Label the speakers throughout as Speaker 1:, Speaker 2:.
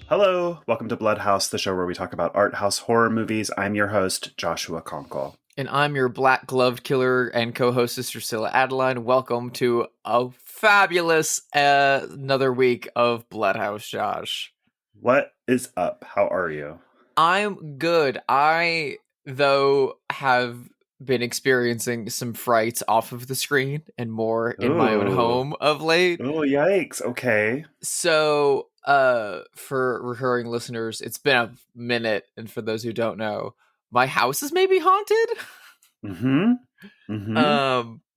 Speaker 1: Hello, welcome to Bloodhouse, the show where we talk about art house horror movies. I'm your host, Joshua Conkle.
Speaker 2: And I'm your black gloved killer and co-hostess, Drusilla Adeline. Welcome to a fabulous another week of Bloodhouse, Josh.
Speaker 1: What is up? How are you?
Speaker 2: I'm good. Though, have been experiencing some frights off of the screen and more in my own home of late.
Speaker 1: Oh, yikes. Okay.
Speaker 2: So, for recurring listeners, it's been a minute, and for those who don't know, my house is maybe haunted. This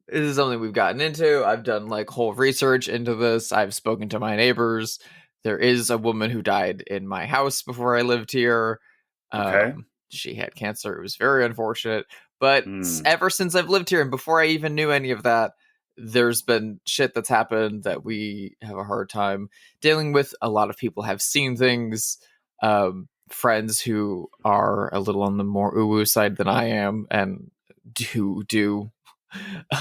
Speaker 2: is something we've gotten into. I've done like whole research into this. I've spoken to my neighbors. There is a woman who died in my house before I lived here.
Speaker 1: Okay.
Speaker 2: She had cancer. It was very unfortunate. But ever since I've lived here and before I even knew any of that, there's been shit that's happened that we have a hard time dealing with. A lot of people have seen things. Friends who are a little on the more uwu side than I am and who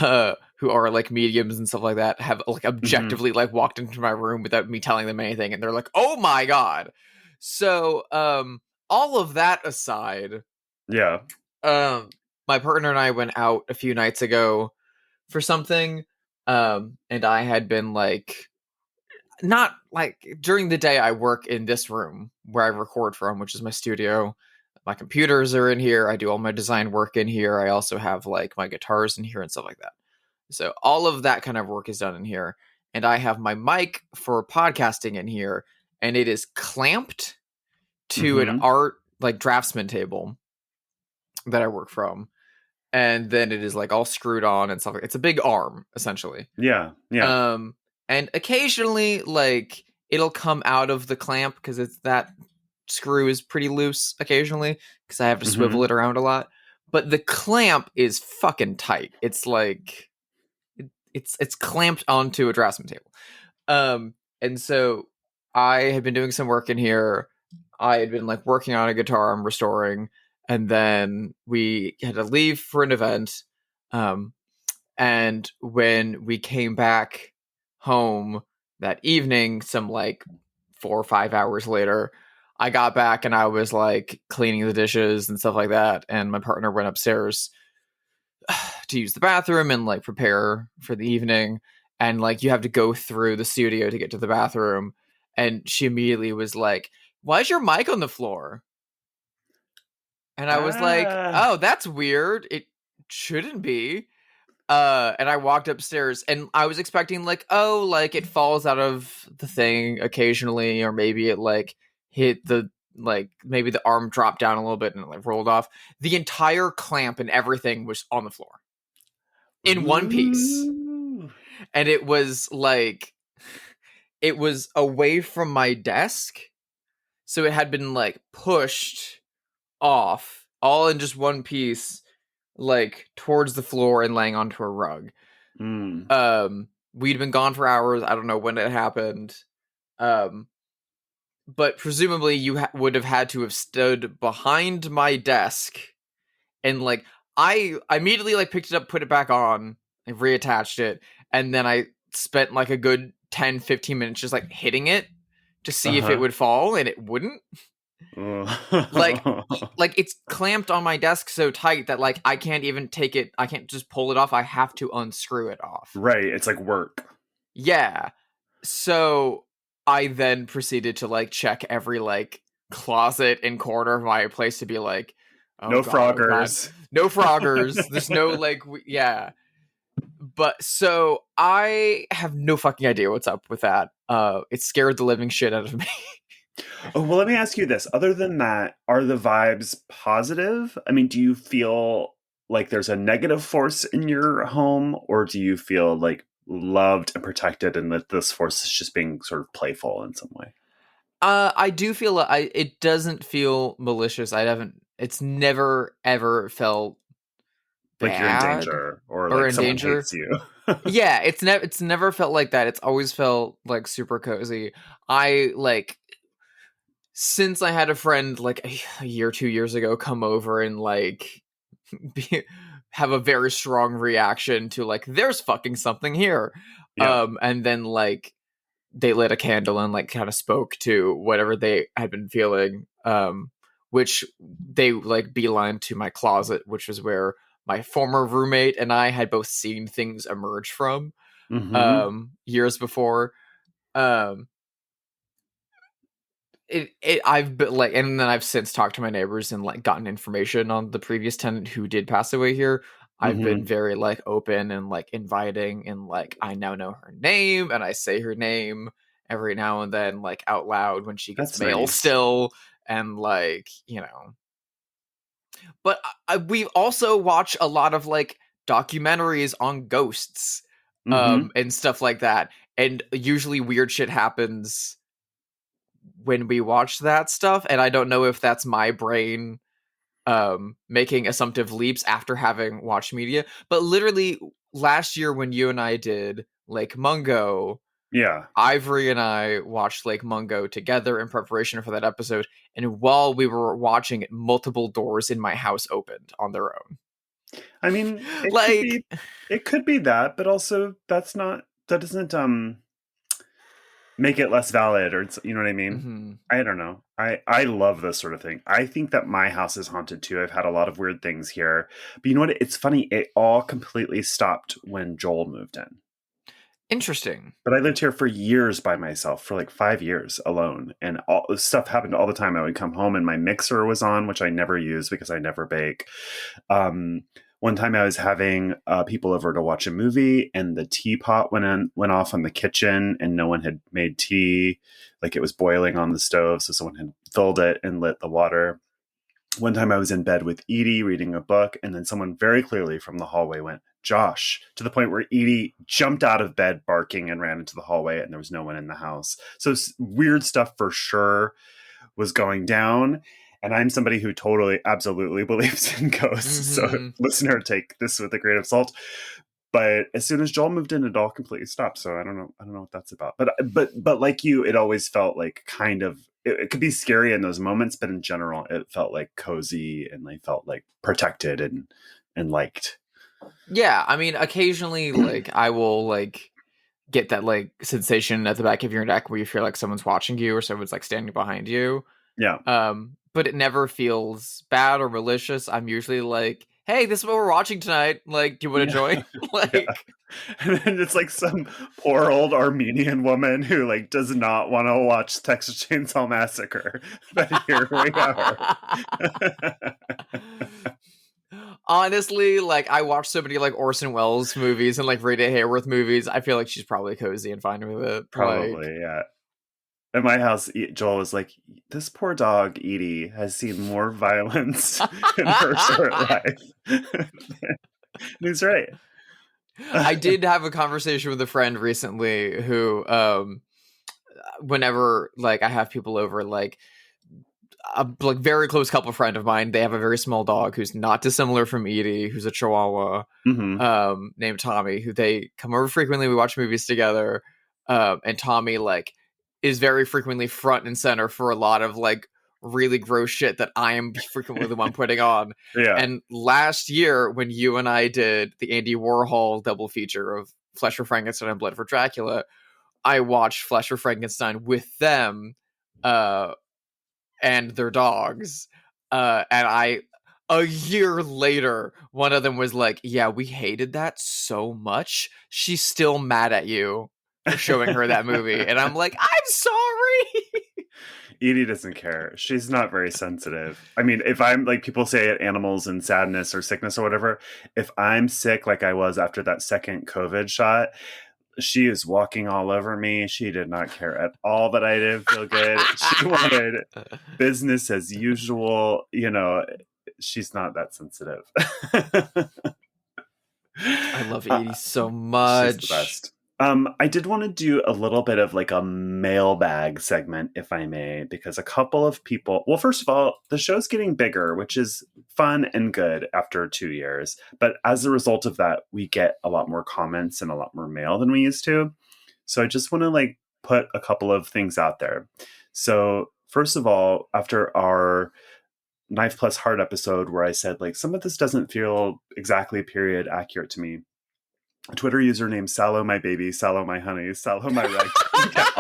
Speaker 2: are like mediums and stuff like that have like objectively like walked into my room without me telling them anything, and they're like, oh my god. So all of that aside,
Speaker 1: yeah,
Speaker 2: my partner and I went out a few nights ago for something, and I had been like, not like during the day I work in this room where I record from, which is my studio. My computers are in here. I do all my design work in here. I also have like my guitars in here and stuff like that. So all of that kind of work is done in here. And I have my mic for podcasting in here, and it is clamped to an art like draftsman table that I work from. And then it is like all screwed on and stuff. It's a big arm, essentially.
Speaker 1: Yeah.
Speaker 2: And occasionally, like, it'll come out of the clamp because it's that screw is pretty loose occasionally because I have to swivel it around a lot. But the clamp is fucking tight. It's like it's clamped onto a draftsman table. And so I had been doing some work in here. I had been like working on a guitar I'm restoring, and then we had to leave for an event. And when we came back home that evening, some like 4 or 5 hours later, I got back and I was like cleaning the dishes and stuff like that, and my partner went upstairs to use the bathroom and like prepare for the evening, and like you have to go through the studio to get to the bathroom, and she immediately was like, why is your mic on the floor? And I was like, oh, that's weird, it shouldn't be. And I walked upstairs and I was expecting like, oh, like it falls out of the thing occasionally, or maybe it like hit the, like maybe the arm dropped down a little bit and it like rolled off. The entire clamp and everything was on the floor in one piece. And it was like, it was away from my desk. So it had been like pushed off all in just one piece, like towards the floor and laying onto a rug. We'd been gone for hours. I don't know when it happened. But presumably you would have had to have stood behind my desk, and like I immediately like picked it up, put it back on, and reattached it, and then I spent like a good 10-15 minutes just like hitting it to see if it would fall, and it wouldn't. like it's clamped on my desk so tight that like I can't even take it. I can't just pull it off. I have to unscrew it off.
Speaker 1: Right. It's like work.
Speaker 2: Yeah. So I then proceeded to like check every like closet and corner of my place to be like, oh,
Speaker 1: no
Speaker 2: God,
Speaker 1: froggers.
Speaker 2: No froggers. There's no like, yeah. But so I have no fucking idea what's up with that. It scared the living shit out of me.
Speaker 1: Oh, well, let me ask you this. Other than that, are the vibes positive? I mean, do you feel like there's a negative force in your home, or do you feel like loved and protected and that this force is just being sort of playful in some way?
Speaker 2: I do feel it doesn't feel malicious. It's never ever felt
Speaker 1: like you're in danger or like someone hates you.
Speaker 2: Yeah, it's never felt like that. It's always felt like super cozy. I like, since I had a friend like a year, 2 years ago come over and like have a very strong reaction to like, there's fucking something here. Yeah. And then like they lit a candle and like kind of spoke to whatever they had been feeling, which they like beeline to my closet, which was where my former roommate and I had both seen things emerge from years before. um I've been like, and then I've since talked to my neighbors and like gotten information on the previous tenant who did pass away here. I've been very like open and like inviting, and like I now know her name and I say her name every now and then like out loud when she gets
Speaker 1: That's
Speaker 2: mail
Speaker 1: nice.
Speaker 2: still, and like, you know. But we also watch a lot of like documentaries on ghosts and stuff like that, and usually weird shit happens when we watch that stuff, and I don't know if that's my brain making assumptive leaps after having watched media. But literally last year when you and I did Lake Mungo,
Speaker 1: Yeah.
Speaker 2: Ivory and I watched Lake Mungo together in preparation for that episode, and while we were watching it, multiple doors in my house opened on their own.
Speaker 1: I mean,
Speaker 2: Like,
Speaker 1: it could be that, but also that doesn't make it less valid, or you know what I mean?
Speaker 2: mm-hmm.
Speaker 1: I don't know. I love this sort of thing. I think that my house is haunted too. I've had a lot of weird things here. But you know what? It's funny. It all completely stopped when Joel moved in.
Speaker 2: Interesting.
Speaker 1: But I lived here for years by myself, for like 5 years alone. And all this stuff happened all the time. I would come home and my mixer was on, which I never use because I never bake. One time I was having people over to watch a movie, and the teapot went off on the kitchen, and no one had made tea. Like it was boiling on the stove, so someone had filled it and lit the water. One time I was in bed with Edie reading a book, and then someone very clearly from the hallway went, "Josh," to the point where Edie jumped out of bed barking and ran into the hallway, and there was no one in the house. So weird stuff for sure was going down. And I'm somebody who totally, absolutely believes in ghosts.
Speaker 2: Mm-hmm.
Speaker 1: So listener, take this with a grain of salt. But as soon as Joel moved in, it all completely stopped. So I don't know what that's about. But like you, it always felt like kind of, it could be scary in those moments, but in general, it felt like cozy, and I felt like protected and liked.
Speaker 2: Yeah, I mean, occasionally, like, I will, like, get that, like, sensation at the back of your neck where you feel like someone's watching you or someone's, like, standing behind you.
Speaker 1: Yeah.
Speaker 2: But it never feels bad or malicious. I'm usually like, hey, this is what we're watching tonight. Like, do you want to join? Like,
Speaker 1: yeah. And then it's like some poor old Armenian woman who like does not want to watch Texas Chainsaw Massacre. But here we are.
Speaker 2: Honestly, like, I watch so many like Orson Welles movies and like Rita Hayworth movies. I feel like she's probably cozy and fine with it.
Speaker 1: Probably,
Speaker 2: like,
Speaker 1: yeah. At my house, Joel was like, "This poor dog, Edie, has seen more violence in her short life." He's right.
Speaker 2: I did have a conversation with a friend recently who, whenever like I have people over, like a like very close couple friend of mine, they have a very small dog who's not dissimilar from Edie, who's a Chihuahua, named Tommy, who they come over frequently. We watch movies together, and Tommy like is very frequently front and center for a lot of like really gross shit that I am frequently the one putting on.
Speaker 1: Yeah.
Speaker 2: And last year, when you and I did the Andy Warhol double feature of Flesh for Frankenstein and Blood for Dracula, I watched Flesh for Frankenstein with them and their dogs. And a year later, one of them was like, "Yeah, we hated that so much. She's still mad at you for showing her that movie." And I'm like, "I'm sorry."
Speaker 1: Edie doesn't care. She's not very sensitive. I mean, if I'm like people say animals and sadness or sickness or whatever, if I'm sick like I was after that second COVID shot, she is walking all over me. She did not care at all that I didn't feel good. She wanted business as usual. You know, she's not that sensitive.
Speaker 2: I love Edie so much.
Speaker 1: She's the best. I did want to do a little bit of like a mailbag segment, if I may, because a couple of people, well, first of all, the show's getting bigger, which is fun and good after 2 years. But as a result of that, we get a lot more comments and a lot more mail than we used to. So I just want to like put a couple of things out there. So first of all, after our Knife Plus Heart episode where I said like some of this doesn't feel exactly period accurate to me, Twitter username Sallow my baby, Sallow my honey, Sallow my ragtime gal,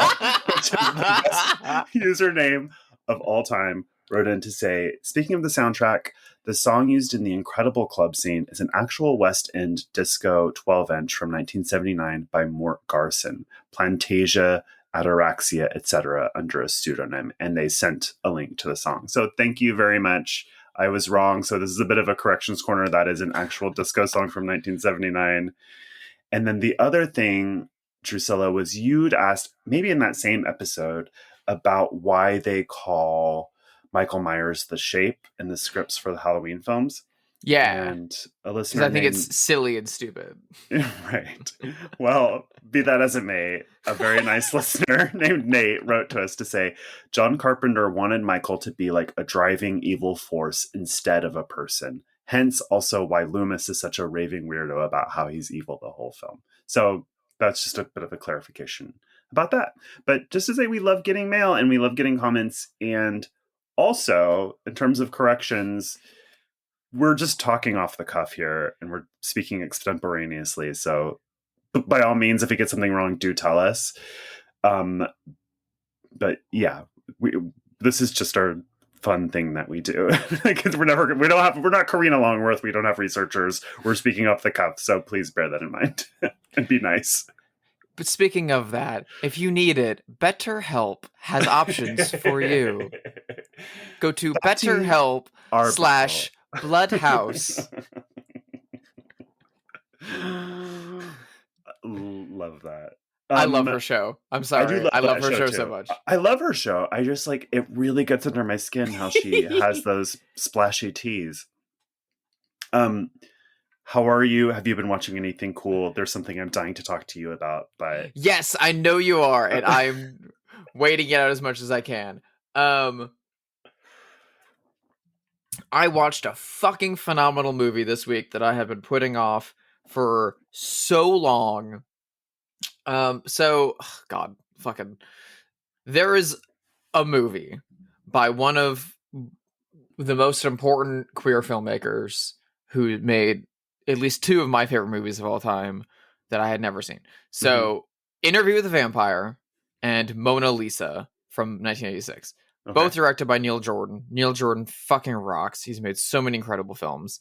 Speaker 1: which is the best username of all time, wrote in to say, speaking of the soundtrack, the song used in the incredible club scene is an actual West End disco 12-inch from 1979 by Mort Garson, Plantasia, Ataraxia, etc., under a pseudonym, and they sent a link to the song. So thank you very much. I was wrong. So this is a bit of a corrections corner. That is an actual disco song from 1979. And then the other thing, Drusilla, was you'd asked, maybe in that same episode, about why they call Michael Myers the Shape in the scripts for the Halloween films.
Speaker 2: Yeah.
Speaker 1: And a listener
Speaker 2: I think it's silly and stupid.
Speaker 1: Right. Well, be that as it may, a very nice listener named Nate wrote to us to say, John Carpenter wanted Michael to be like a driving evil force instead of a person. Hence also why Loomis is such a raving weirdo about how he's evil the whole film. So that's just a bit of a clarification about that. But just to say, we love getting mail and we love getting comments. And also, in terms of corrections, we're just talking off the cuff here and we're speaking extemporaneously. So by all means, if we get something wrong, do tell us. But yeah, this is just our fun thing that we do. Because we're not Karina Longworth. We don't have researchers. We're speaking off the cuff. So please bear that in mind and be nice.
Speaker 2: But speaking of that, if you need it, BetterHelp has options for you. Go to BetterHelp/Bloodhouse.
Speaker 1: Love that.
Speaker 2: I love her show. I'm sorry. I love her show so much.
Speaker 1: I love her show. I just like, it really gets under my skin how she has those splashy teas. How are you? Have you been watching anything cool? There's something I'm dying to talk to you about, but
Speaker 2: yes, I know you are, and I'm waiting it out as much as I can. I watched a fucking phenomenal movie this week that I have been putting off for so long. God, fucking, there is a movie by one of the most important queer filmmakers who made at least two of my favorite movies of all time that I had never seen. So, Interview with the Vampire and Mona Lisa from 1986. Okay. Both directed by Neil Jordan. Neil Jordan fucking rocks. He's made so many incredible films.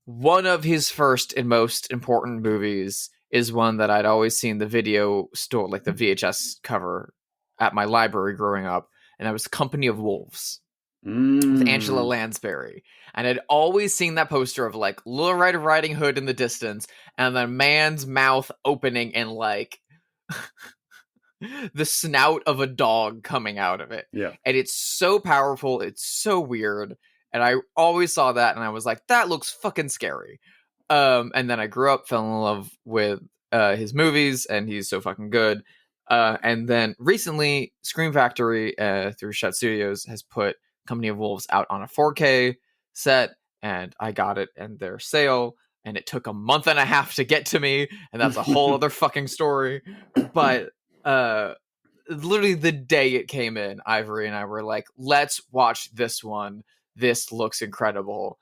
Speaker 2: One of his first and most important movies is one that I'd always seen the video store, like the VHS cover at my library growing up, and that was Company of Wolves with Angela Lansbury. And I'd always seen that poster of like Little Red Riding Hood in the distance, and the man's mouth opening and like the snout of a dog coming out of it.
Speaker 1: Yeah.
Speaker 2: And it's so powerful, it's so weird. And I always saw that and I was like, that looks fucking scary. And then I grew up, fell in love with his movies, and he's so fucking good. And then recently, Scream Factory through Shut Studios has put Company of Wolves out on a 4K set, and I got it in their sale, and it took a month and a half to get to me, and that's a whole other fucking story. But literally the day it came in, Ivory and I were like, let's watch this one. This looks incredible.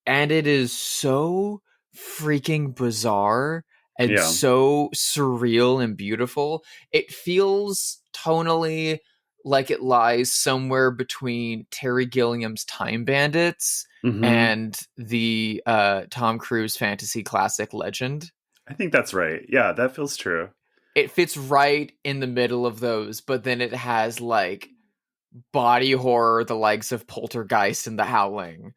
Speaker 2: And it is so freaking bizarre and so surreal and beautiful. It feels tonally like it lies somewhere between Terry Gilliam's Time Bandits and the Tom Cruise fantasy classic Legend.
Speaker 1: I think that's right. Yeah, that feels true.
Speaker 2: It fits right in the middle of those, but then it has like body horror, the likes of Poltergeist and The Howling.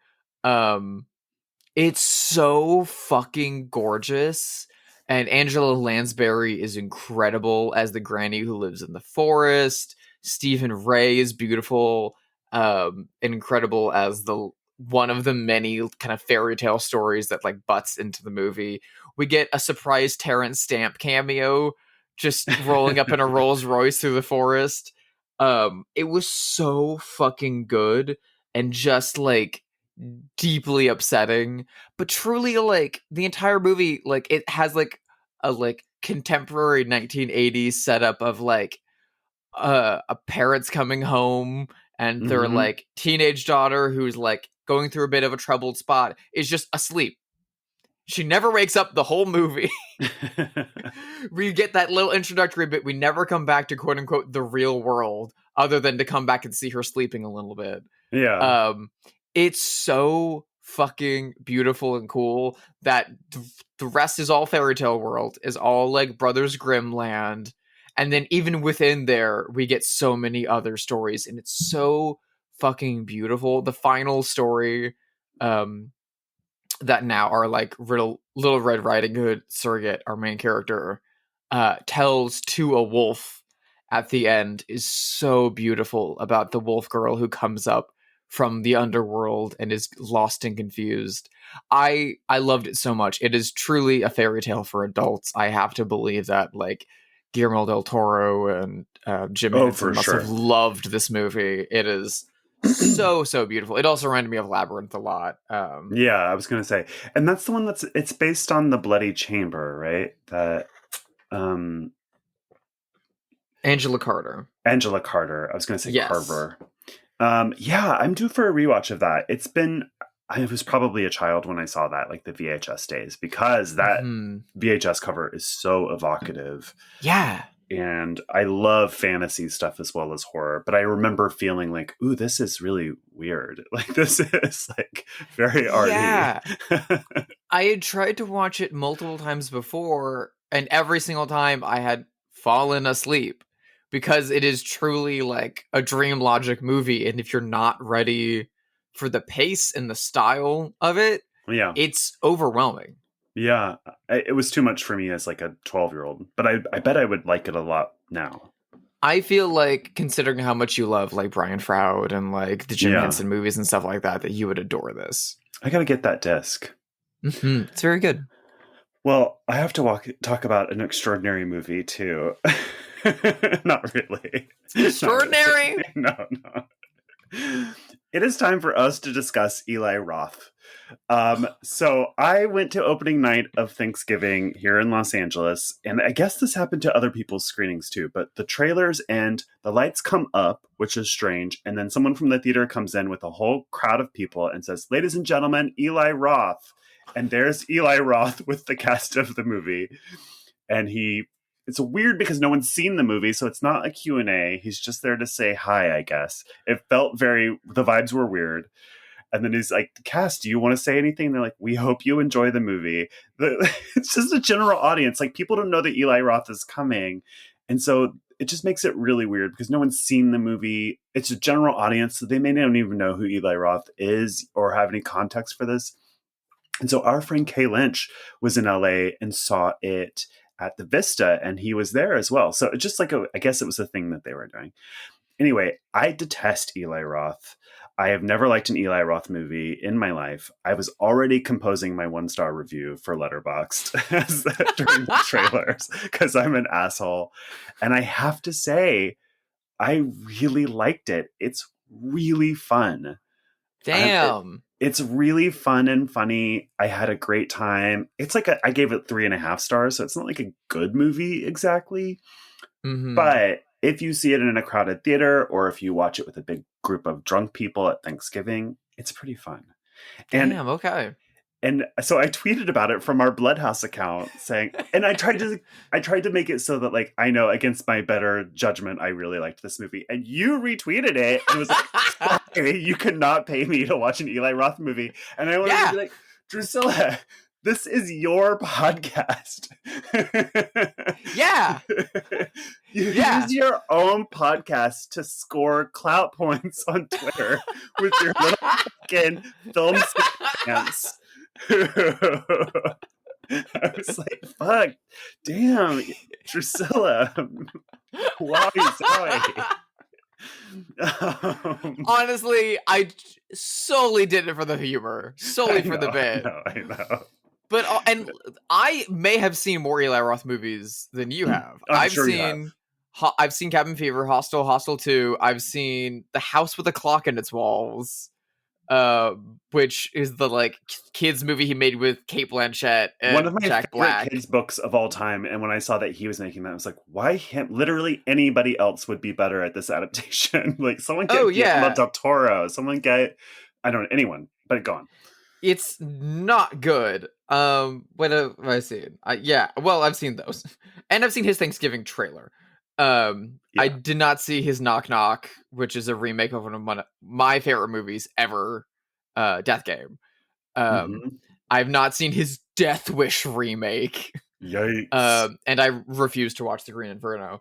Speaker 2: It's so fucking gorgeous. And Angela Lansbury is incredible as the granny who lives in the forest. Stephen Ray is beautiful and incredible as the one of the many kind of fairy tale stories that like butts into the movie. We get a surprise Terrence Stamp cameo just rolling up in a Rolls Royce through the forest. It was so fucking good and just like deeply upsetting, but truly like the entire movie, like it has like a like contemporary 1980s setup of like a parents coming home and their like teenage daughter who's like going through a bit of a troubled spot is just asleep, She never wakes up the whole movie. We get that little introductory bit. We never come back to quote unquote the real world, other than to come back and see her sleeping a little bit.
Speaker 1: Yeah.
Speaker 2: It's so fucking beautiful and cool that the rest is all fairy tale world, is all like Brothers Grimm land. And then even within there, we get so many other stories, and it's so fucking beautiful. The final story, that now are like Little Red Riding Hood surrogate, our main character, tells to a wolf at the end, is so beautiful, about the wolf girl who comes up from the underworld and is lost and confused. I loved it so much. It is truly a fairy tale for adults. I have to believe that like Guillermo del Toro and Jim Henson must have loved this movie. It is so beautiful. It also reminded me of Labyrinth a lot.
Speaker 1: Yeah, I was gonna say, and that's the one it's based on the Bloody Chamber, right? That
Speaker 2: Angela Carter.
Speaker 1: I was gonna say
Speaker 2: yes.
Speaker 1: Carver. Yeah, I'm due for a rewatch of that. I was probably a child when I saw that, like the VHS days, because that VHS cover is so evocative.
Speaker 2: Yeah.
Speaker 1: And I love fantasy stuff as well as horror, but I remember feeling like, ooh, this is really weird. Like, this is like very arty.
Speaker 2: Yeah. I had tried to watch it multiple times before, and every single time I had fallen asleep, because it is truly like a Dream Logic movie. And if you're not ready for the pace and the style of it,
Speaker 1: yeah,
Speaker 2: it's overwhelming.
Speaker 1: Yeah, it was too much for me as like a 12-year-old, but I bet I would like it a lot now.
Speaker 2: I feel like, considering how much you love like Brian Froud and like the Jim Henson movies and stuff like that, that you would adore this.
Speaker 1: I gotta get that disc.
Speaker 2: It's very good.
Speaker 1: Well, I have to talk about an extraordinary movie too. Not really.
Speaker 2: Extraordinary?
Speaker 1: No. It is time for us to discuss Eli Roth. So I went to opening night of Thanksgiving here in Los Angeles, and I guess this happened to other people's screenings too, but the trailers end, the lights come up, which is strange, and then someone from the theater comes in with a whole crowd of people and says, "Ladies and gentlemen, Eli Roth." And there's Eli Roth with the cast of the movie. And it's weird because no one's seen the movie, so it's not a Q&A. He's just there to say hi, I guess. It felt the vibes were weird. And then he's like, "Cast, do you want to say anything?" And they're like, "We hope you enjoy the movie." It's just a general audience. Like, people don't know that Eli Roth is coming. And so it just makes it really weird because no one's seen the movie. It's a general audience, so they may not even know who Eli Roth is or have any context for this. And so our friend Kay Lynch was in LA and saw it at the Vista, and he was there as well. So it's just like, I guess it was a thing that they were doing. Anyway, I detest Eli Roth. I have never liked an Eli Roth movie in my life. I was already composing my 1-star review for Letterboxd during the trailers because I'm an asshole. And I have to say, I really liked it. It's really fun.
Speaker 2: Damn.
Speaker 1: It's really fun and funny. I had a great time. It's like I gave it 3.5 stars, so it's not like a good movie exactly. But if you see it in a crowded theater, or if you watch it with a big group of drunk people at Thanksgiving, it's pretty fun.
Speaker 2: Damn, okay.
Speaker 1: And so I tweeted about it from our Bloodhouse account saying, and I tried to make it so that, like, I know against my better judgment, I really liked this movie. And you retweeted it and was like, "Sorry, you cannot pay me to watch an Eli Roth movie." And I wanted to be like, "Drusilla, this is your podcast."
Speaker 2: Yeah.
Speaker 1: Use your own podcast to score clout points on Twitter with your little fucking film stance. I was like, fuck, damn, Drusilla. Sorry.
Speaker 2: Honestly, I solely did it for the humor, solely for the bit.
Speaker 1: I know.
Speaker 2: But and I may have seen more Eli Roth movies than you have. I've seen Cabin Fever, Hostel 2. I've seen The House with a Clock in Its Walls, which is the like kids movie he made with Cate Blanchett and
Speaker 1: one of my
Speaker 2: Jack
Speaker 1: favorite
Speaker 2: Black.
Speaker 1: kids books of all time. And when I saw that he was making that, I was like, why him? Literally anybody else would be better at this adaptation. Like, someone get Guillermo del Toro, someone get, I don't know, anyone, but go on.
Speaker 2: It's not good. What have I seen? Yeah, well, I've seen those, and I've seen his Thanksgiving trailer. I
Speaker 1: Yeah.
Speaker 2: did not see his Knock Knock, which is a remake of one of my favorite movies ever, Death Game.
Speaker 1: Hmm.
Speaker 2: I've not seen his Death Wish remake,
Speaker 1: Yikes.
Speaker 2: and I refuse to watch The Green Inferno.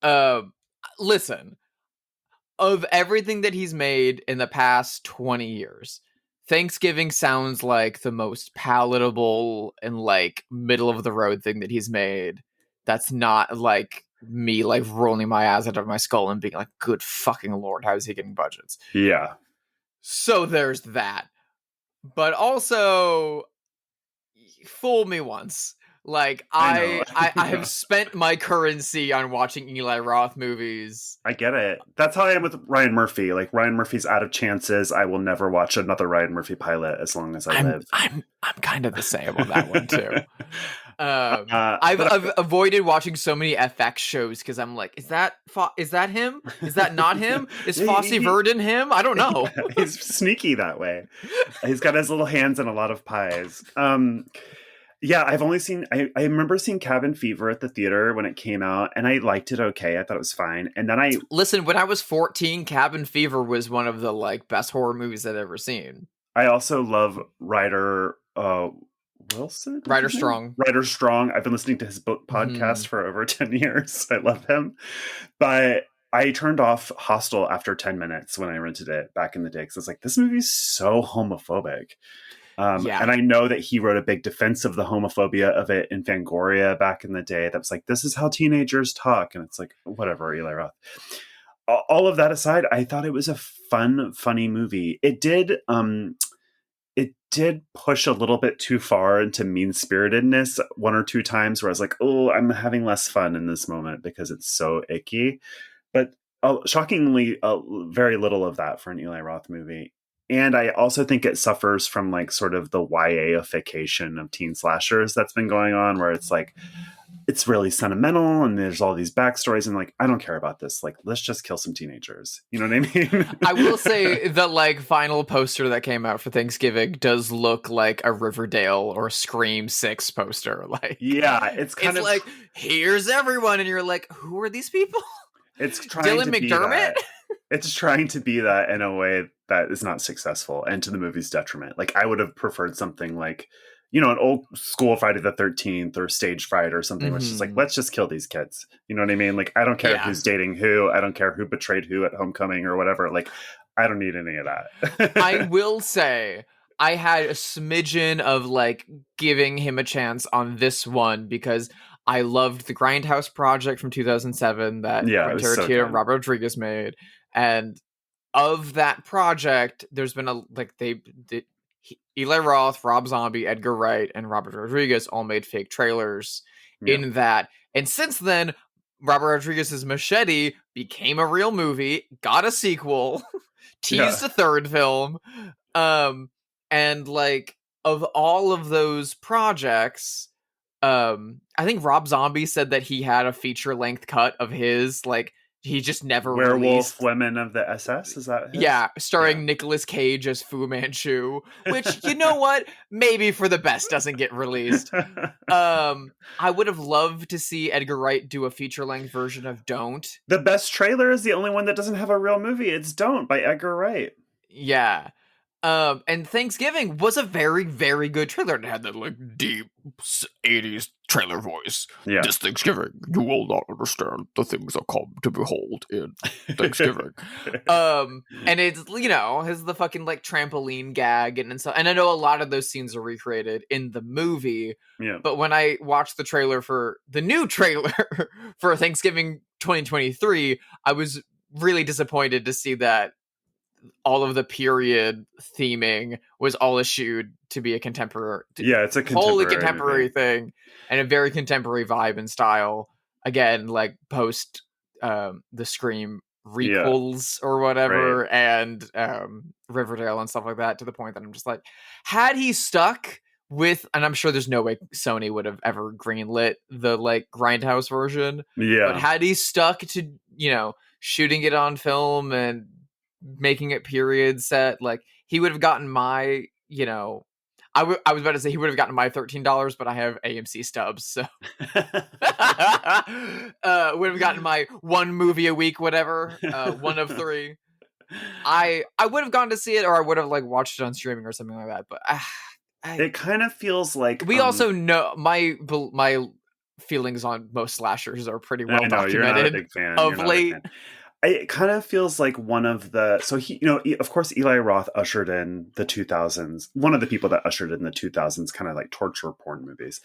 Speaker 2: Um, Listen, of everything that he's made in the past 20 years, Thanksgiving sounds like the most palatable and like middle of the road thing that he's made. That's not like me like rolling my eyes out of my skull and being like, good fucking lord, how is he getting budgets?
Speaker 1: Yeah.
Speaker 2: So there's that. But also, fool me once. Like
Speaker 1: I know.
Speaker 2: I have spent my currency on watching Eli Roth movies.
Speaker 1: I get it. That's how I am with Ryan Murphy. Like Ryan Murphy's out of chances. I will never watch another Ryan Murphy pilot as long as I live.
Speaker 2: I'm kind of the same on that one too.
Speaker 1: But
Speaker 2: I've avoided watching so many FX shows because I'm like, is that him? Is that not him? Is Fosse Verdon him? I don't know.
Speaker 1: He's sneaky that way. He's got his little hands in a lot of pies. Yeah, I've only seen. I remember seeing Cabin Fever at the theater when it came out, and I liked it. Okay, I thought it was fine. And then
Speaker 2: Listen, when I was 14, Cabin Fever was one of the like best horror movies I'd ever seen.
Speaker 1: I also love Ryder Wilson.
Speaker 2: Ryder Strong.
Speaker 1: Ryder Strong. I've been listening to his book podcast for over 10 years. I love him, but I turned off Hostel after 10 minutes when I rented it back in the day because I was like, this movie's so homophobic.
Speaker 2: Yeah.
Speaker 1: And I know that he wrote a big defense of the homophobia of it in Fangoria back in the day. That was like, this is how teenagers talk. And it's like, whatever, Eli Roth. All of that aside, I thought it was a fun, funny movie. It did push a little bit too far into mean-spiritedness one or two times where I was like, oh, I'm having less fun in this moment because it's so icky. But shockingly, very little of that for an Eli Roth movie. And I also think it suffers from like sort of the YA-ification of teen slashers that's been going on, where it's like, it's really sentimental and there's all these backstories and like, I don't care about this. Like, let's just kill some teenagers. You know what I mean?
Speaker 2: I will say the like final poster that came out for Thanksgiving does look like a Riverdale or Scream 6 poster. Like,
Speaker 1: yeah, it's kind of
Speaker 2: like, here's everyone. And you're like, who are these people?
Speaker 1: It's trying
Speaker 2: Dylan
Speaker 1: to
Speaker 2: McDermott?
Speaker 1: be that. It's trying to be that in a way that is not successful and to the movie's detriment. Like, I would have preferred something like, you know, an old school Friday the 13th or Stage Fright or something, which is like, let's just kill these kids. You know what I mean? Like, I don't care who's dating who. I don't care who betrayed who at homecoming or whatever. Like, I don't need any of that.
Speaker 2: I will say, I had a smidgen of like giving him a chance on this one because I loved the Grindhouse Project from 2007 that Quentin Tarantino and Robert Rodriguez made. And of that project, there's been a like Eli Roth, Rob Zombie, Edgar Wright, and Robert Rodriguez all made fake trailers in that. And since then, Robert Rodriguez's Machete became a real movie, got a sequel, teased a third film. And like of all of those projects, I think Rob Zombie said that he had a feature-length cut of his, like, he just never
Speaker 1: Werewolf
Speaker 2: released.
Speaker 1: Women of the SS, is that his?
Speaker 2: Yeah, starring Nicolas Cage as Fu Manchu, which, you know what, maybe for the best doesn't get released. I would have loved to see Edgar Wright do a feature-length version of Don't.
Speaker 1: The best trailer is the only one that doesn't have a real movie. It's Don't by Edgar Wright.
Speaker 2: Yeah. And Thanksgiving was a very, very good trailer. It had that like deep 80s trailer voice.
Speaker 1: Yeah.
Speaker 2: This Thanksgiving, you will not understand the things I come to behold in Thanksgiving. And it's, you know, has the fucking like trampoline gag and so. And I know a lot of those scenes are recreated in the movie.
Speaker 1: Yeah.
Speaker 2: But when I watched the trailer for the new trailer for Thanksgiving 2023, I was really disappointed to see that all of the period theming was all eschewed to be a contemporary.
Speaker 1: It's a
Speaker 2: wholly contemporary thing and a very contemporary vibe and style. Again, like post the Scream requels or whatever, and Riverdale and stuff like that. To the point that I'm just like, had he stuck with, and I'm sure there's no way Sony would have ever greenlit the like Grindhouse version.
Speaker 1: Yeah,
Speaker 2: but had he stuck to, you know, shooting it on film and making it period set, like he would have gotten my, you know, I was about to say he would have gotten my $13, but I have AMC stubs, so would have gotten my one movie a week, whatever, one of three. I would have gone to see it, or I would have like watched it on streaming or something like that. But
Speaker 1: it kind of feels like
Speaker 2: we also know my feelings on most slashers are pretty well
Speaker 1: I know you're not a
Speaker 2: documented
Speaker 1: big fan
Speaker 2: of late.
Speaker 1: It kind of feels like one of the of course Eli Roth ushered in the 2000s, one of the people that ushered in the 2000s kind of like torture porn movies.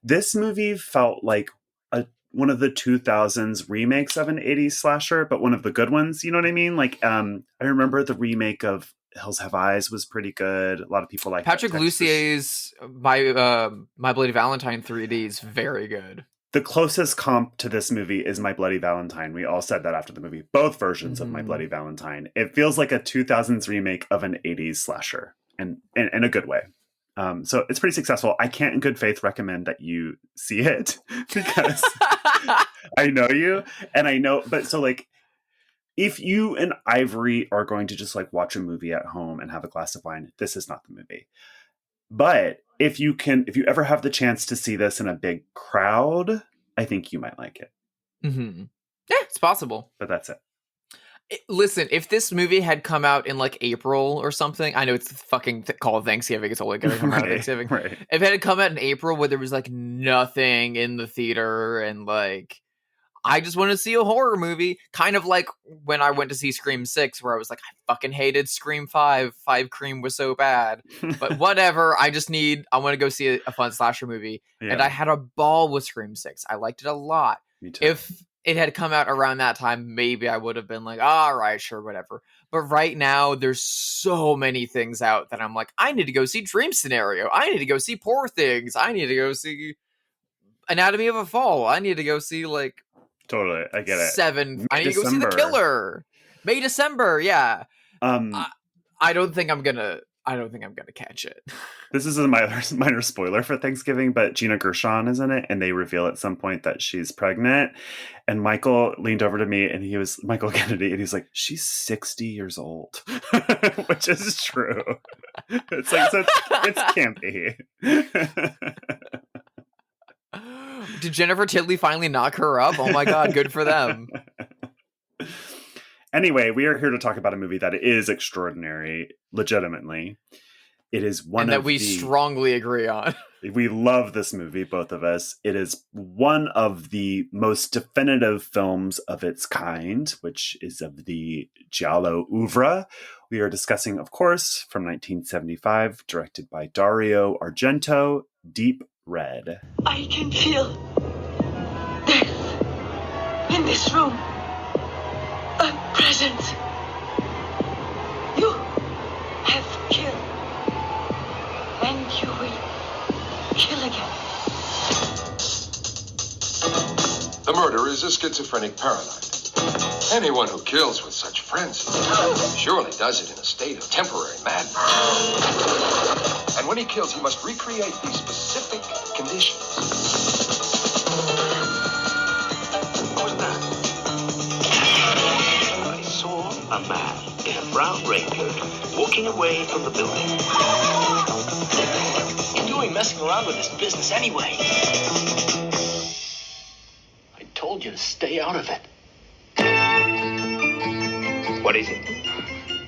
Speaker 1: This movie felt like one of the 2000s remakes of an 80s slasher, but one of the good ones, you know what I mean? Like I remember the remake of Hills Have Eyes was pretty good. A lot of people like
Speaker 2: Patrick Lucier's My Bloody Valentine 3D is very good.
Speaker 1: The closest comp to this movie is My Bloody Valentine. We all said that after the movie. Both versions of My Bloody Valentine. It feels like a 2000s remake of an 80s slasher, and in a good way. So it's pretty successful. I can't in good faith recommend that you see it because I know you, and I know, but so like, if you and Ivory are going to just like watch a movie at home and have a glass of wine, this is not the movie. But if you ever have the chance to see this in a big crowd, I think you might like it.
Speaker 2: Mm-hmm. Yeah, it's possible.
Speaker 1: But that's it.
Speaker 2: Listen, if this movie had come out in like April or something, I know it's fucking called Thanksgiving. It's only going to come out on Thanksgiving.
Speaker 1: Right.
Speaker 2: If it had come out in April where there was like nothing in the theater and like I just want to see a horror movie, kind of like when I went to see Scream 6, where I was like, I fucking hated Scream 5. 5 Cream was so bad. But whatever, I want to go see a fun slasher movie. Yeah. And I had a ball with Scream 6. I liked it a lot.
Speaker 1: Me too.
Speaker 2: If it had come out around that time, maybe I would have been like, all right, sure, whatever. But right now, there's so many things out that I'm like, I need to go see Dream Scenario. I need to go see Poor Things. I need to go see Anatomy of a Fall. I need to go see like...
Speaker 1: Totally, I get it.
Speaker 2: 7. I need to go see The Killer. May, December, yeah. I don't think I'm gonna catch it.
Speaker 1: This is a minor spoiler for Thanksgiving, but Gina Gershon is in it, and they reveal at some point that she's pregnant. And Michael leaned over to me, and Michael Kennedy, and he's like, "She's 60 years old," which is true. It's like it's campy.
Speaker 2: Did Jennifer Tilly finally knock her up? Oh my god, good for them.
Speaker 1: Anyway, we are here to talk about a movie that is extraordinary, legitimately. It is one
Speaker 2: that we strongly agree on.
Speaker 1: We love this movie, both of us. It is one of the most definitive films of its kind, which is of the Giallo oeuvre. We are discussing, of course, from 1975, directed by Dario Argento, Deep Red.
Speaker 3: I can feel death in this room. A presence. You have killed, and you will kill again.
Speaker 4: The murderer is a schizophrenic paranoid. Anyone who kills with such frenzy surely does it in a state of temporary madness. And when he kills, he must recreate these specific conditions. What was that?
Speaker 5: I saw a man in a brown raincoat walking away from the building.
Speaker 3: What are you doing messing around with this business anyway?
Speaker 5: I told you to stay out of it. What is it?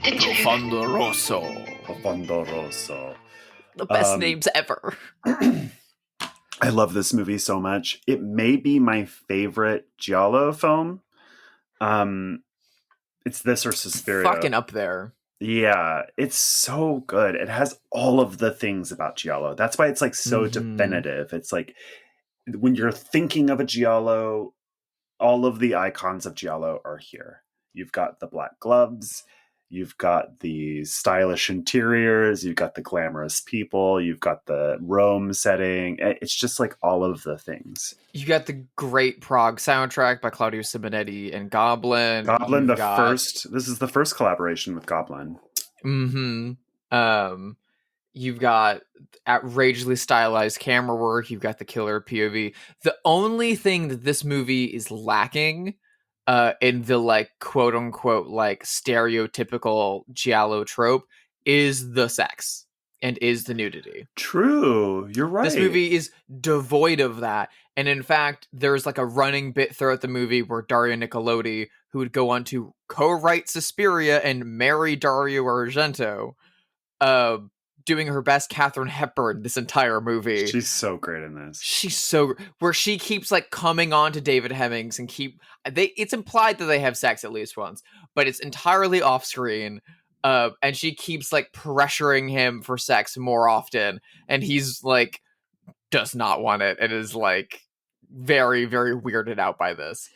Speaker 3: Didn't you hear
Speaker 2: Fondo Rosso.
Speaker 1: Fondo Rosso.
Speaker 2: The best names ever.
Speaker 1: I love this movie so much. It may be my favorite Giallo film. It's this or Suspiria.
Speaker 2: Fucking up there.
Speaker 1: Yeah, it's so good. It has all of the things about Giallo. That's why it's like so definitive. It's like when you're thinking of a Giallo, all of the icons of Giallo are here. You've got the black gloves, you've got the stylish interiors, you've got the glamorous people, you've got the Rome setting. It's just like all of the things.
Speaker 2: You got the great Prague soundtrack by Claudio Simonetti and Goblin.
Speaker 1: This is the first collaboration with Goblin.
Speaker 2: Mm-hmm. You've got outrageously stylized camera work. You've got the killer POV. The only thing that this movie is lacking in the like quote unquote like stereotypical Giallo trope is the sex. and is the nudity.
Speaker 1: True. You're right.
Speaker 2: This movie is devoid of that. And in fact, there's like a running bit throughout the movie where Daria Nicolodi, who would go on to co-write Suspiria and marry Dario Argento, doing her best Katharine Hepburn this entire movie.
Speaker 1: She's so great in this.
Speaker 2: She's so... Where she keeps like coming on to David Hemmings and it's implied that they have sex at least once, but it's entirely off screen. And she keeps like pressuring him for sex more often, and he's like does not want it and is like very, very weirded out by this.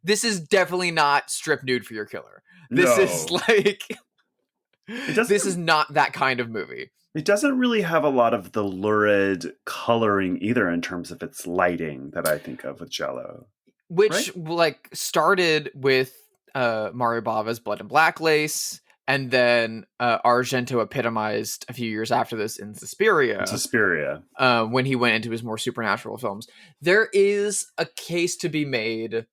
Speaker 2: This is definitely not strip nude for your killer. This is like this is not that kind of movie.
Speaker 1: It doesn't really have a lot of the lurid coloring either in terms of its lighting that I think of with Giallo.
Speaker 2: Which like started with Mario Bava's Blood and Black Lace, and then Argento epitomized a few years after this in Suspiria. When he went into his more supernatural films. There is a case to be made,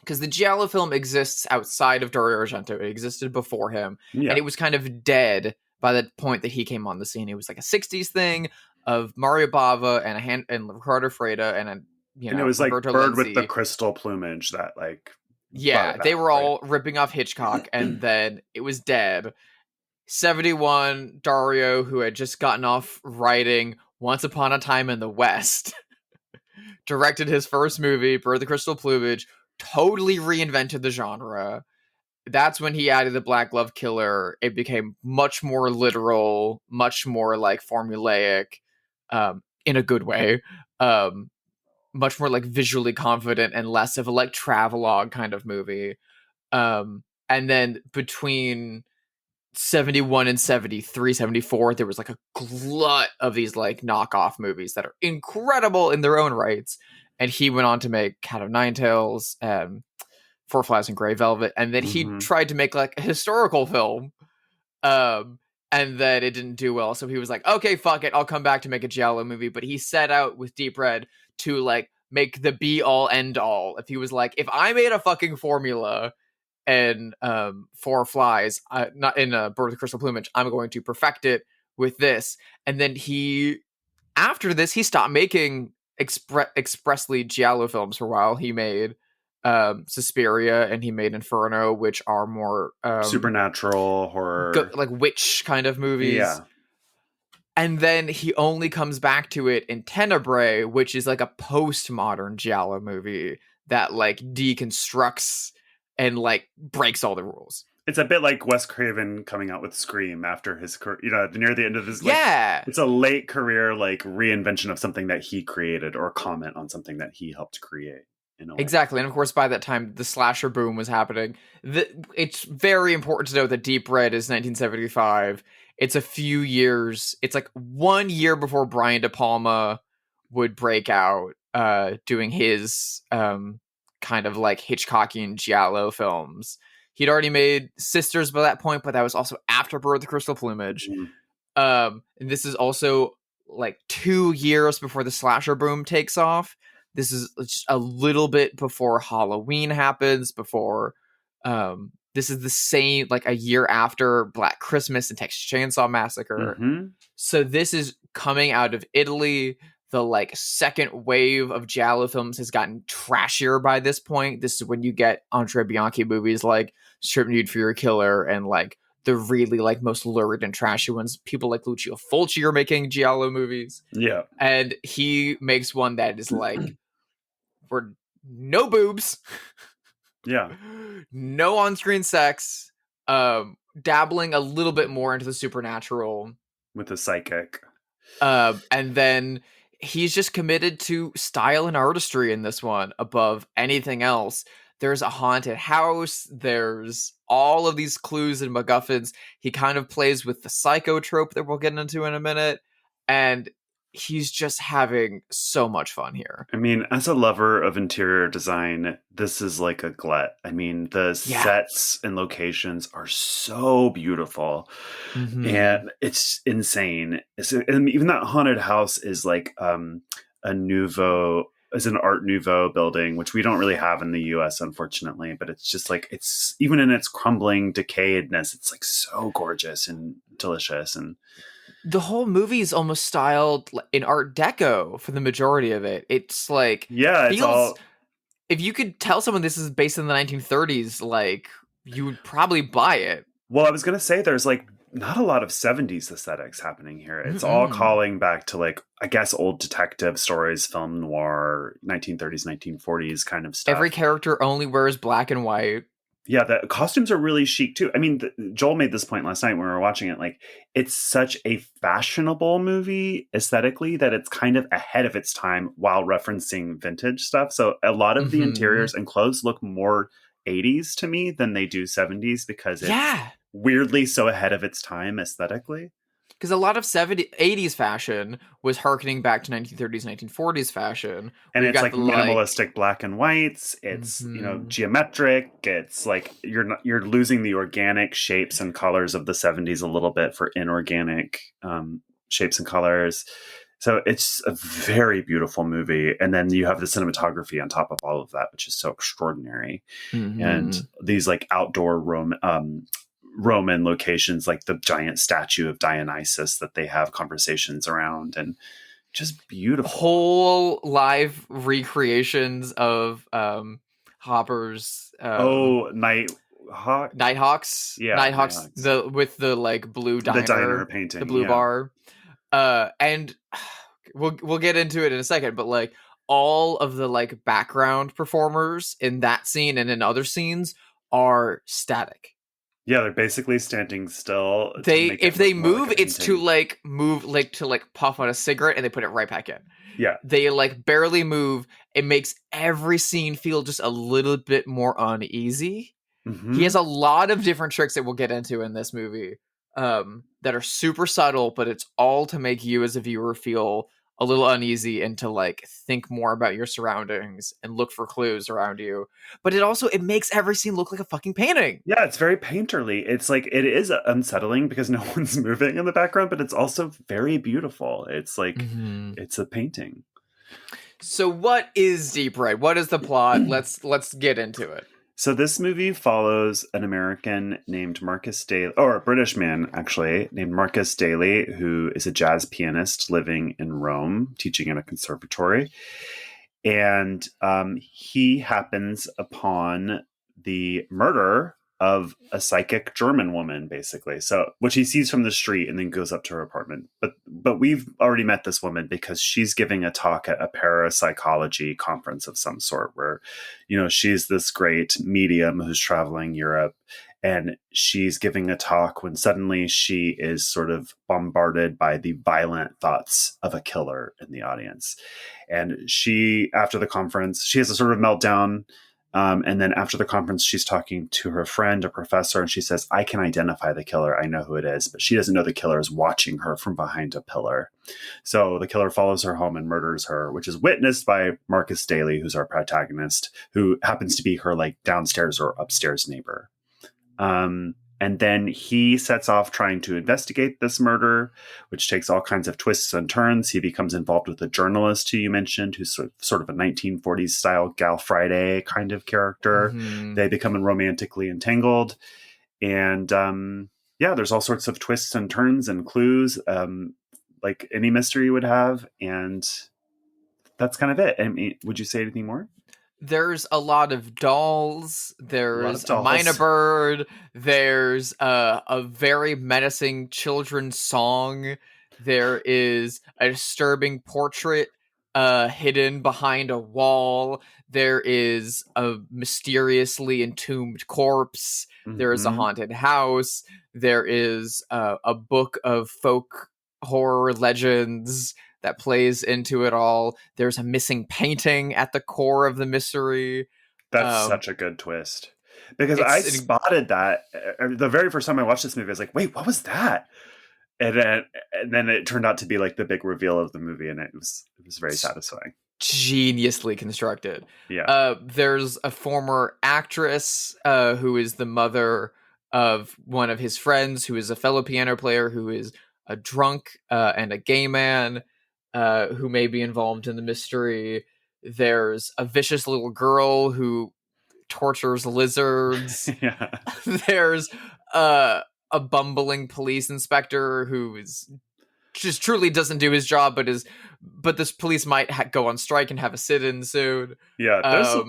Speaker 2: because the Giallo film exists outside of Dario Argento. It existed before him, and it was kind of dead by the point that he came on the scene. It was like a 60s thing of Mario Bava and Ricardo Freda and
Speaker 1: and it was
Speaker 2: Roberto
Speaker 1: like Bird
Speaker 2: Lenzi.
Speaker 1: with the crystal plumage that like...
Speaker 2: Yeah, they were all ripping off Hitchcock, and then it was dead. 71, Dario, who had just gotten off writing Once Upon a Time in the West, directed his first movie, Bird of the Crystal Plumage, totally reinvented the genre. That's when he added the Black Glove Killer. It became much more literal, much more like formulaic, in a good way. Much more like visually confident and less of a like travelogue kind of movie. And then between 71 and 73, 74, there was like a glut of these like knockoff movies that are incredible in their own rights. And he went on to make Cat of Nine Tails and Four Flies and Grey Velvet. And then he tried to make like a historical film. And then it didn't do well. So he was like, okay, fuck it. I'll come back to make a Giallo movie. But he set out with Deep Red to like make the be all end all. If he was like, if I made a fucking formula and Four Flies, not in Bird of the Crystal Plumage, I'm going to perfect it with this. And then after this, he stopped making expressly Giallo films for a while. He made Suspiria and he made Inferno, which are more
Speaker 1: supernatural horror,
Speaker 2: like witch kind of movies.
Speaker 1: Yeah.
Speaker 2: And then he only comes back to it in Tenebrae, which is like a postmodern Giallo movie that like deconstructs and like breaks all the rules.
Speaker 1: It's a bit like Wes Craven coming out with Scream after his career, near the end of his it's a late career like reinvention of something that he created or comment on something that he helped create.
Speaker 2: Exactly. And of course, by that time, the slasher boom was happening. It's very important to note that Deep Red is 1975. It's a few years. It's like 1 year before Brian De Palma would break out doing his kind of like Hitchcockian Giallo films. He'd already made Sisters by that point, but that was also after Bird of the Crystal Plumage. And this is also like 2 years before the slasher boom takes off. This is just a little bit before Halloween happens, before this is the same, like a year after Black Christmas and Texas Chainsaw Massacre. So this is coming out of Italy. The like second wave of Giallo films has gotten trashier by this point. This is when you get Andrea Bianchi movies like Strip Nude for Your Killer and like the really like most lurid and trashy ones. People like Lucio Fulci are making Giallo movies.
Speaker 1: Yeah.
Speaker 2: And he makes one that is like for no boobs.
Speaker 1: Yeah.
Speaker 2: No on-screen sex. Dabbling a little bit more into the supernatural.
Speaker 1: With the psychic.
Speaker 2: And then he's just committed to style and artistry in this one above anything else. There's a haunted house. There's all of these clues and MacGuffins. He kind of plays with the psycho trope that we'll get into in a minute. And he's just having so much fun here.
Speaker 1: I mean, as a lover of interior design, this is like a glut. I mean, the sets and locations are so beautiful. And it's insane. And even that haunted house is like an Art Nouveau building, which we don't really have in the US, unfortunately. But it's just like, it's even in its crumbling decayedness, it's like so gorgeous and delicious. And
Speaker 2: The whole movie is almost styled in Art Deco for the majority of it. It's like
Speaker 1: Yeah, it's
Speaker 2: feels
Speaker 1: all.
Speaker 2: if you could tell someone this is based in the 1930s, like you would probably buy it.
Speaker 1: Well, I was gonna say there's like not a lot of 70s aesthetics happening here. It's all
Speaker 2: Mm-mm.
Speaker 1: calling back to like I guess old detective stories, film noir, 1930s, 1940s kind of stuff.
Speaker 2: Every character only wears black and white.
Speaker 1: Yeah, the costumes are really chic too. I mean, Joel made this point last night when we were watching it. Like, it's such a fashionable movie aesthetically that it's kind of ahead of its time while referencing vintage stuff. So a lot of the
Speaker 2: Mhm.
Speaker 1: interiors and clothes look more 80s to me than they do 70s because it's
Speaker 2: Yeah.
Speaker 1: weirdly so ahead of its time aesthetically.
Speaker 2: Because a lot of 80s fashion was harkening back to 1930s, 1940s fashion.
Speaker 1: And
Speaker 2: where you
Speaker 1: it's
Speaker 2: got
Speaker 1: like
Speaker 2: the,
Speaker 1: minimalistic black and whites. It's
Speaker 2: Mhm.
Speaker 1: geometric. It's like you're losing the organic shapes and colors of the 70s a little bit for inorganic shapes and colors. So it's a very beautiful movie. And then you have the cinematography on top of all of that, which is so extraordinary. And
Speaker 2: Mhm.
Speaker 1: these like outdoor Roman locations, like the giant statue of Dionysus that they have conversations around, and just beautiful.
Speaker 2: Whole live recreations of Hopper's Nighthawks.
Speaker 1: Yeah,
Speaker 2: Nighthawks,
Speaker 1: Nighthawks.
Speaker 2: with the like blue diner,
Speaker 1: the diner painting,
Speaker 2: the blue
Speaker 1: yeah.
Speaker 2: bar. And we'll get into it in a second, but like all of the like background performers in that scene and in other scenes are static.
Speaker 1: Yeah, they're basically standing still.
Speaker 2: If they move,
Speaker 1: like
Speaker 2: it's to like move, like to like puff on a cigarette and they put it right back in.
Speaker 1: Yeah.
Speaker 2: They like barely move. It makes every scene feel just a little bit more uneasy.
Speaker 1: Mm-hmm.
Speaker 2: He has a lot of different tricks that we'll get into in this movie that are super subtle, but it's all to make you as a viewer feel a little uneasy and to like think more about your surroundings and look for clues around you. But it makes every scene look like a fucking painting.
Speaker 1: Yeah, it's very painterly. It's like it is unsettling because no one's moving in the background, but it's also very beautiful. It's like it's a painting.
Speaker 2: So what is Deep Red? What is the plot? Let's get into it.
Speaker 1: So this movie follows an American named Marcus Daly, or a British man actually, named Marcus Daly, who is a jazz pianist living in Rome, teaching in a conservatory. And he happens upon the murder of a psychic German woman, basically. So, which he sees from the street and then goes up to her apartment. But we've already met this woman because she's giving a talk at a parapsychology conference of some sort where, she's this great medium who's traveling Europe. And she's giving a talk when suddenly she is sort of bombarded by the violent thoughts of a killer in the audience. And she, after the conference, she has a sort of meltdown. And then after the conference, she's talking to her friend, a professor, and she says, I can identify the killer. I know who it is. But she doesn't know the killer is watching her from behind a pillar. So the killer follows her home and murders her, which is witnessed by Marcus Daly, who's our protagonist, who happens to be her like downstairs or upstairs neighbor. And then he sets off trying to investigate this murder, which takes all kinds of twists and turns. He becomes involved with a journalist who you mentioned, who's sort of a 1940s style Gal Friday kind of character.
Speaker 2: Mm-hmm.
Speaker 1: They become romantically entangled. And there's all sorts of twists and turns and clues, like any mystery would have. And that's kind of it. I mean, would you say anything more?
Speaker 2: There's a lot of dolls. There's a minor bird. There's a very menacing children's song. There is a disturbing portrait hidden behind a wall. There is a mysteriously entombed corpse.
Speaker 1: Mm-hmm.
Speaker 2: There is a haunted house. There is a book of folk horror legends that plays into it all. There's a missing painting at the core of the mystery.
Speaker 1: That's such a good twist. Because I spotted that the very first time I watched this movie. I was like, wait, what was that? And then it turned out to be like the big reveal of the movie, and it was very satisfying.
Speaker 2: Geniusly constructed.
Speaker 1: Yeah.
Speaker 2: There's a former actress who is the mother of one of his friends, who is a fellow piano player, who is a drunk and a gay man. Who may be involved in the mystery. There's a vicious little girl who tortures lizards.
Speaker 1: Yeah.
Speaker 2: There's a bumbling police inspector who is just truly doesn't do his job, but this police might go on strike and have a sit-in soon.
Speaker 1: Yeah,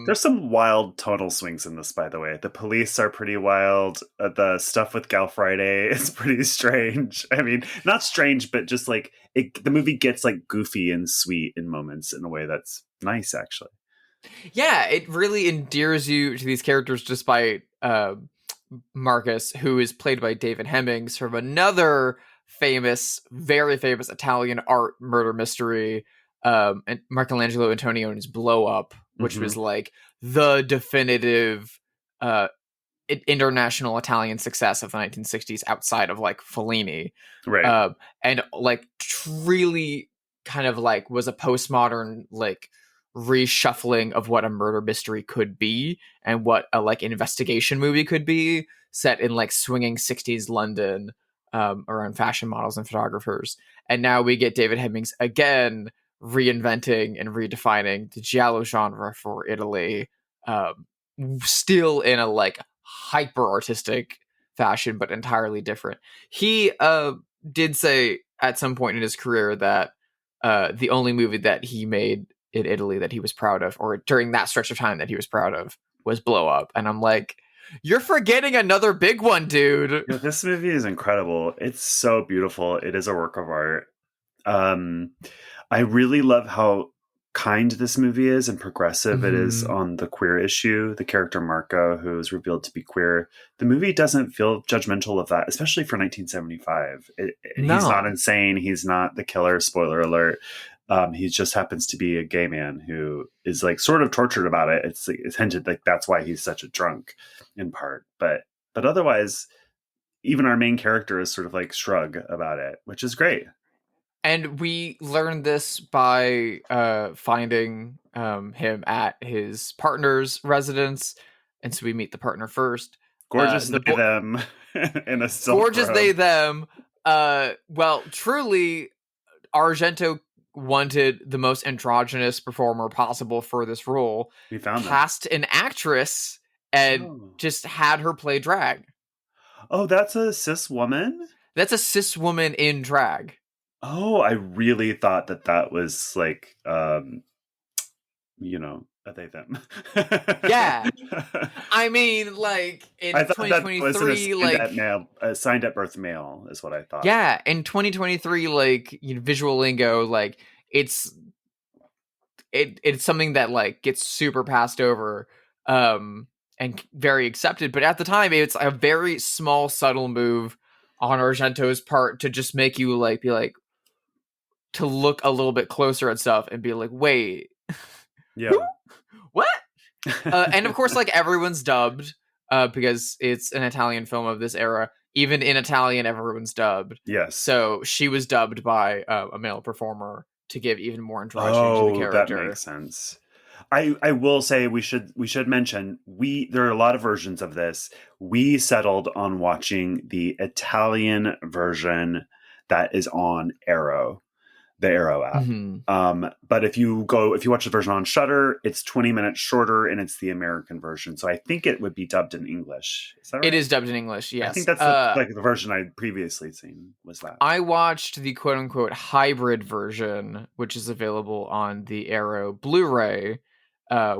Speaker 1: there's some wild tonal swings in this, by the way. The police are pretty wild. The stuff with Gal Friday is pretty strange. I mean, not strange, but just like the movie gets like goofy and sweet in moments in a way that's nice, actually.
Speaker 2: Yeah, it really endears you to these characters despite Marcus, who is played by David Hemmings from another very famous Italian art murder mystery, and Michelangelo Antonioni's Blow Up, which was like the definitive international Italian success of the 1960s outside of like Fellini.
Speaker 1: Right.
Speaker 2: And like really kind of like was a postmodern like reshuffling of what a murder mystery could be and what a like investigation movie could be, set in like swinging 60s London, around fashion models and photographers. And now we get David Hemmings again reinventing and redefining the giallo genre for Italy, still in a like hyper artistic fashion, but entirely different. He did say at some point in his career that the only movie that he made in Italy that he was proud of, or during that stretch of time that he was proud of, was Blow Up. And I'm like, you're forgetting another big one, dude.
Speaker 1: Yeah, this movie is incredible. It's so beautiful. It is a work of art. I really love how kind this movie is and progressive it is on the queer issue. The character Marco, who is revealed to be queer, the movie doesn't feel judgmental of that, especially for 1975. He's not insane. He's not the killer. Spoiler alert. He just happens to be a gay man who is like sort of tortured about it. It's hinted like that's why he's such a drunk, in part. But otherwise, even our main character is sort of like shrug about it, which is great.
Speaker 2: And we learned this by finding him at his partner's residence, and so we meet the partner first.
Speaker 1: Gorgeous them in a silk
Speaker 2: gorgeous
Speaker 1: robe.
Speaker 2: they them. Well, truly, Argento wanted the most androgynous performer possible for this role.
Speaker 1: We found
Speaker 2: cast an actress and just had her play drag.
Speaker 1: Oh, that's a cis woman?
Speaker 2: That's a cis woman in drag.
Speaker 1: Oh, I really thought that was like, they them.
Speaker 2: Yeah. I mean, like, in 2023, like...
Speaker 1: signed at birth male is what I thought.
Speaker 2: Yeah, in 2023, like, visual lingo, like, it's something that, like, gets super passed over, and very accepted. But at the time, it's a very small, subtle move on Argento's part to just make you, like, be like, to look a little bit closer at stuff and be like, wait,
Speaker 1: yeah,
Speaker 2: who? What? And of course, like, everyone's dubbed because it's an Italian film of this era. Even in Italian, everyone's dubbed.
Speaker 1: Yes.
Speaker 2: So she was dubbed by a male performer to give even more androgyny to the character.
Speaker 1: That makes sense. I will say we should mention there are a lot of versions of this. We settled on watching the Italian version that is on Arrow. The Arrow app.
Speaker 2: Mm-hmm.
Speaker 1: But if you watch the version on Shudder, it's 20 minutes shorter and it's the American version. So I think it would be dubbed in English. Is that right?
Speaker 2: It is dubbed in English, yes.
Speaker 1: I think that's the version I'd previously seen was that.
Speaker 2: I watched the quote unquote hybrid version, which is available on the Arrow Blu-ray,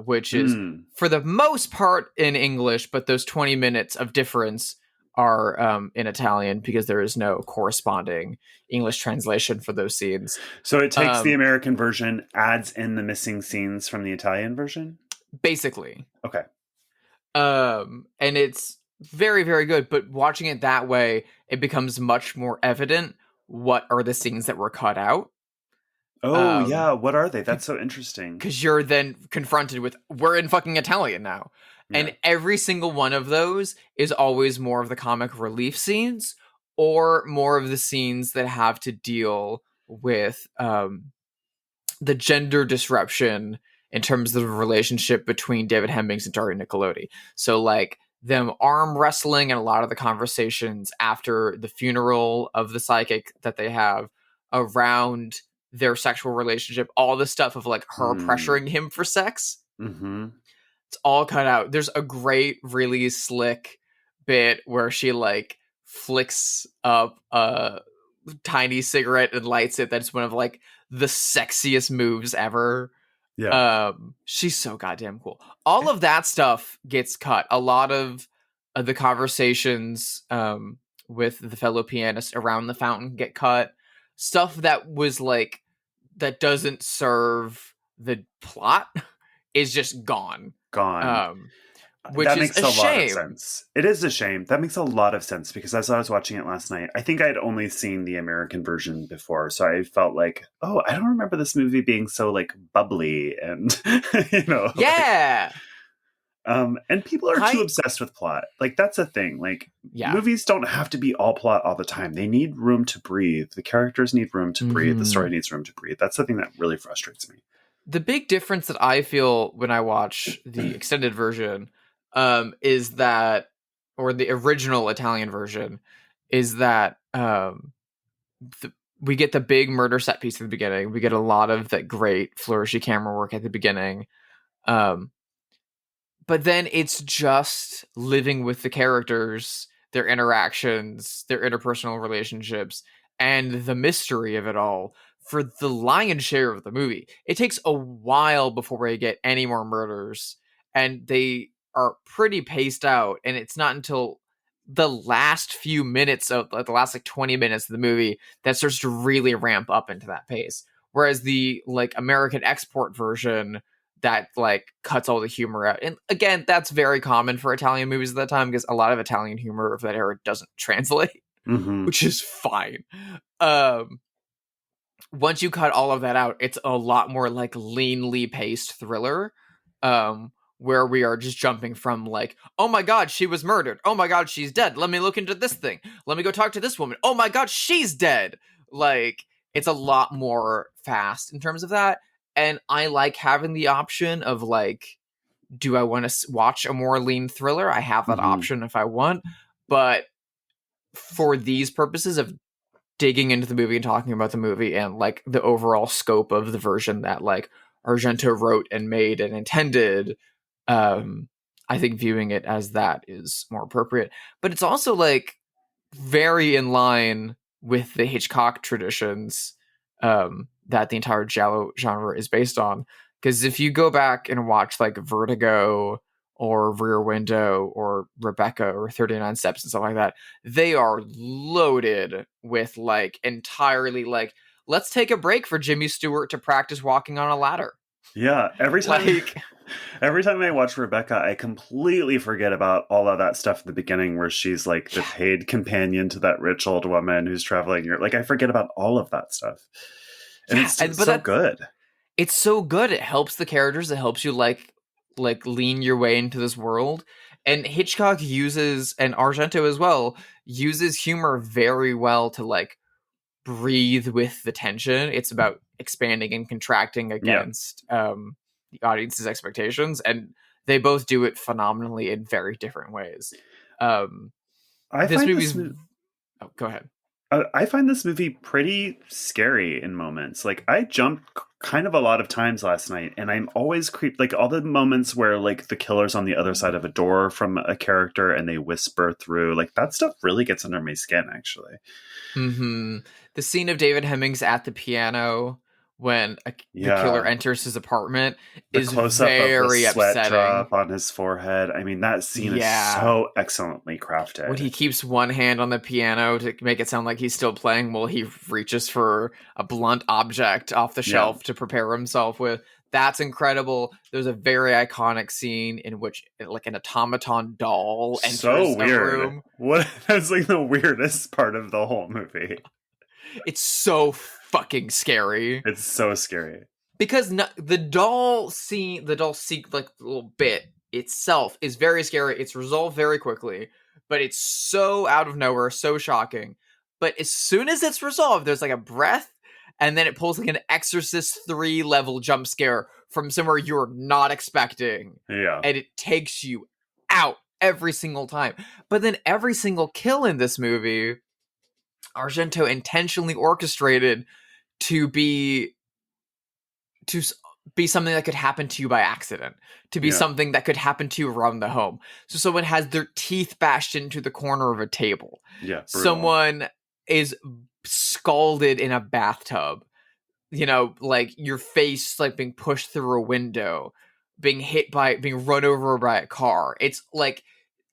Speaker 2: which is for the most part in English, but those 20 minutes of difference are in Italian because there is no corresponding English translation for those scenes.
Speaker 1: So it takes the American version, adds in the missing scenes from the Italian version?
Speaker 2: Basically.
Speaker 1: Okay.
Speaker 2: And it's very, very good, but watching it that way, it becomes much more evident what are the scenes that were cut out.
Speaker 1: Oh, yeah. What are they? That's so interesting.
Speaker 2: Because you're then confronted with, we're in fucking Italian now. Yeah. And every single one of those is always more of the comic relief scenes or more of the scenes that have to deal with the gender disruption in terms of the relationship between David Hemmings and Daria Nicolodi. So, like, them arm wrestling and a lot of the conversations after the funeral of the psychic that they have around their sexual relationship, all the stuff of, like, her pressuring him for sex.
Speaker 1: Mm-hmm.
Speaker 2: It's all cut out. There's a great, really slick bit where she, like, flicks up a tiny cigarette and lights it. That's one of like the sexiest moves ever.
Speaker 1: Yeah.
Speaker 2: She's so goddamn cool. All of that stuff gets cut. A lot of the conversations with the fellow pianist around the fountain get cut. Stuff that was like that doesn't serve the plot is just gone. Which
Speaker 1: that
Speaker 2: is
Speaker 1: makes
Speaker 2: a
Speaker 1: lot
Speaker 2: shame.
Speaker 1: of sense. It is a shame. That makes a lot of sense because as I was watching it last night, I think I'd only seen the American version before, so I felt like, oh, I don't remember this movie being so like bubbly and
Speaker 2: Yeah.
Speaker 1: And people are too obsessed with plot. Like that's a thing. Like movies don't have to be all plot all the time. They need room to breathe. The characters need room to breathe. The story needs room to breathe. That's the thing that really frustrates me.
Speaker 2: The big difference that I feel when I watch the extended version is that, or the original Italian version, is that we get the big murder set piece at the beginning. We get a lot of that great flourishy camera work at the beginning. But then it's just living with the characters, their interactions, their interpersonal relationships, and the mystery of it all for the lion's share of the movie. It takes a while before we get any more murders, and they are pretty paced out, and it's not until the last few minutes of the last like 20 minutes of the movie that starts to really ramp up into that pace. Whereas the like American export version that like cuts all the humor out. And again, that's very common for Italian movies at that time because a lot of Italian humor of that era doesn't translate, which is fine. Once you cut all of that out, it's a lot more like leanly paced thriller, where we are just jumping from like, oh my god, she was murdered. Oh my god, she's dead. Let me look into this thing. Let me go talk to this woman. Oh my god, she's dead. Like, it's a lot more fast in terms of that. And I like having the option of like, do I want to watch a more lean thriller? I have that option if I want. But for these purposes of digging into the movie and talking about the movie and like the overall scope of the version that like Argento wrote and made and intended, I think viewing it as that is more appropriate. But it's also like very in line with the Hitchcock traditions that the entire giallo genre is based on. Because if you go back and watch like Vertigo or Rear Window or Rebecca or 39 Steps and stuff like that, they are loaded with like entirely like, let's take a break for Jimmy Stewart to practice walking on a ladder.
Speaker 1: Yeah, every time I watch Rebecca, I completely forget about all of that stuff at the beginning where she's like the paid companion to that rich old woman who's traveling. Like, I forget about all of that stuff. And it's so good.
Speaker 2: It's so good. It helps the characters. It helps you like lean your way into this world. And Hitchcock uses, and Argento as well, uses humor very well to like breathe with the tension. It's about expanding and contracting against the audience's expectations, and they both do it phenomenally in very different ways. Go ahead.
Speaker 1: I find this movie pretty scary in moments. Like, I jumped kind of a lot of times last night, and I'm always creeped. Like, all the moments where like the killer's on the other side of a door from a character and they whisper through, like, that stuff really gets under my skin, actually.
Speaker 2: The scene of David Hemmings at the piano when the killer enters his apartment is very
Speaker 1: sweat
Speaker 2: upsetting.
Speaker 1: Drop on his forehead. I mean, that scene is so excellently crafted.
Speaker 2: When he keeps one hand on the piano to make it sound like he's still playing while he reaches for a blunt object off the shelf to prepare himself with. That's incredible. There's a very iconic scene in which like an automaton doll enters a room.
Speaker 1: That's like the weirdest part of the whole movie.
Speaker 2: It's so fucking scary.
Speaker 1: It's so scary.
Speaker 2: Because the doll scene, like the little bit itself is very scary. It's resolved very quickly, but it's so out of nowhere, so shocking. But as soon as it's resolved, there's like a breath, and then it pulls like an Exorcist 3 level jump scare from somewhere you're not expecting.
Speaker 1: Yeah.
Speaker 2: And it takes you out every single time. But then every single kill in this movie, Argento intentionally orchestrated to be something that could happen to you by accident, to be something that could happen to you around the home. So someone has their teeth bashed into the corner of a table.
Speaker 1: Yeah. Brutal.
Speaker 2: Someone is scalded in a bathtub, you know, like your face like being pushed through a window, being run over by a car. It's like,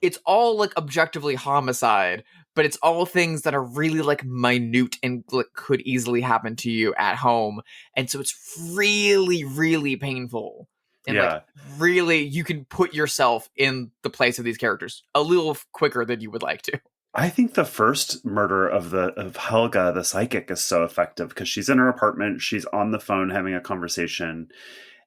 Speaker 2: it's all like objectively homicide, but it's all things that are really like minute and like, could easily happen to you at home. And so it's really, really painful. And like really, you can put yourself in the place of these characters a little quicker than you would like to.
Speaker 1: I think the first murder of Helga, the psychic, is so effective because she's in her apartment, she's on the phone having a conversation,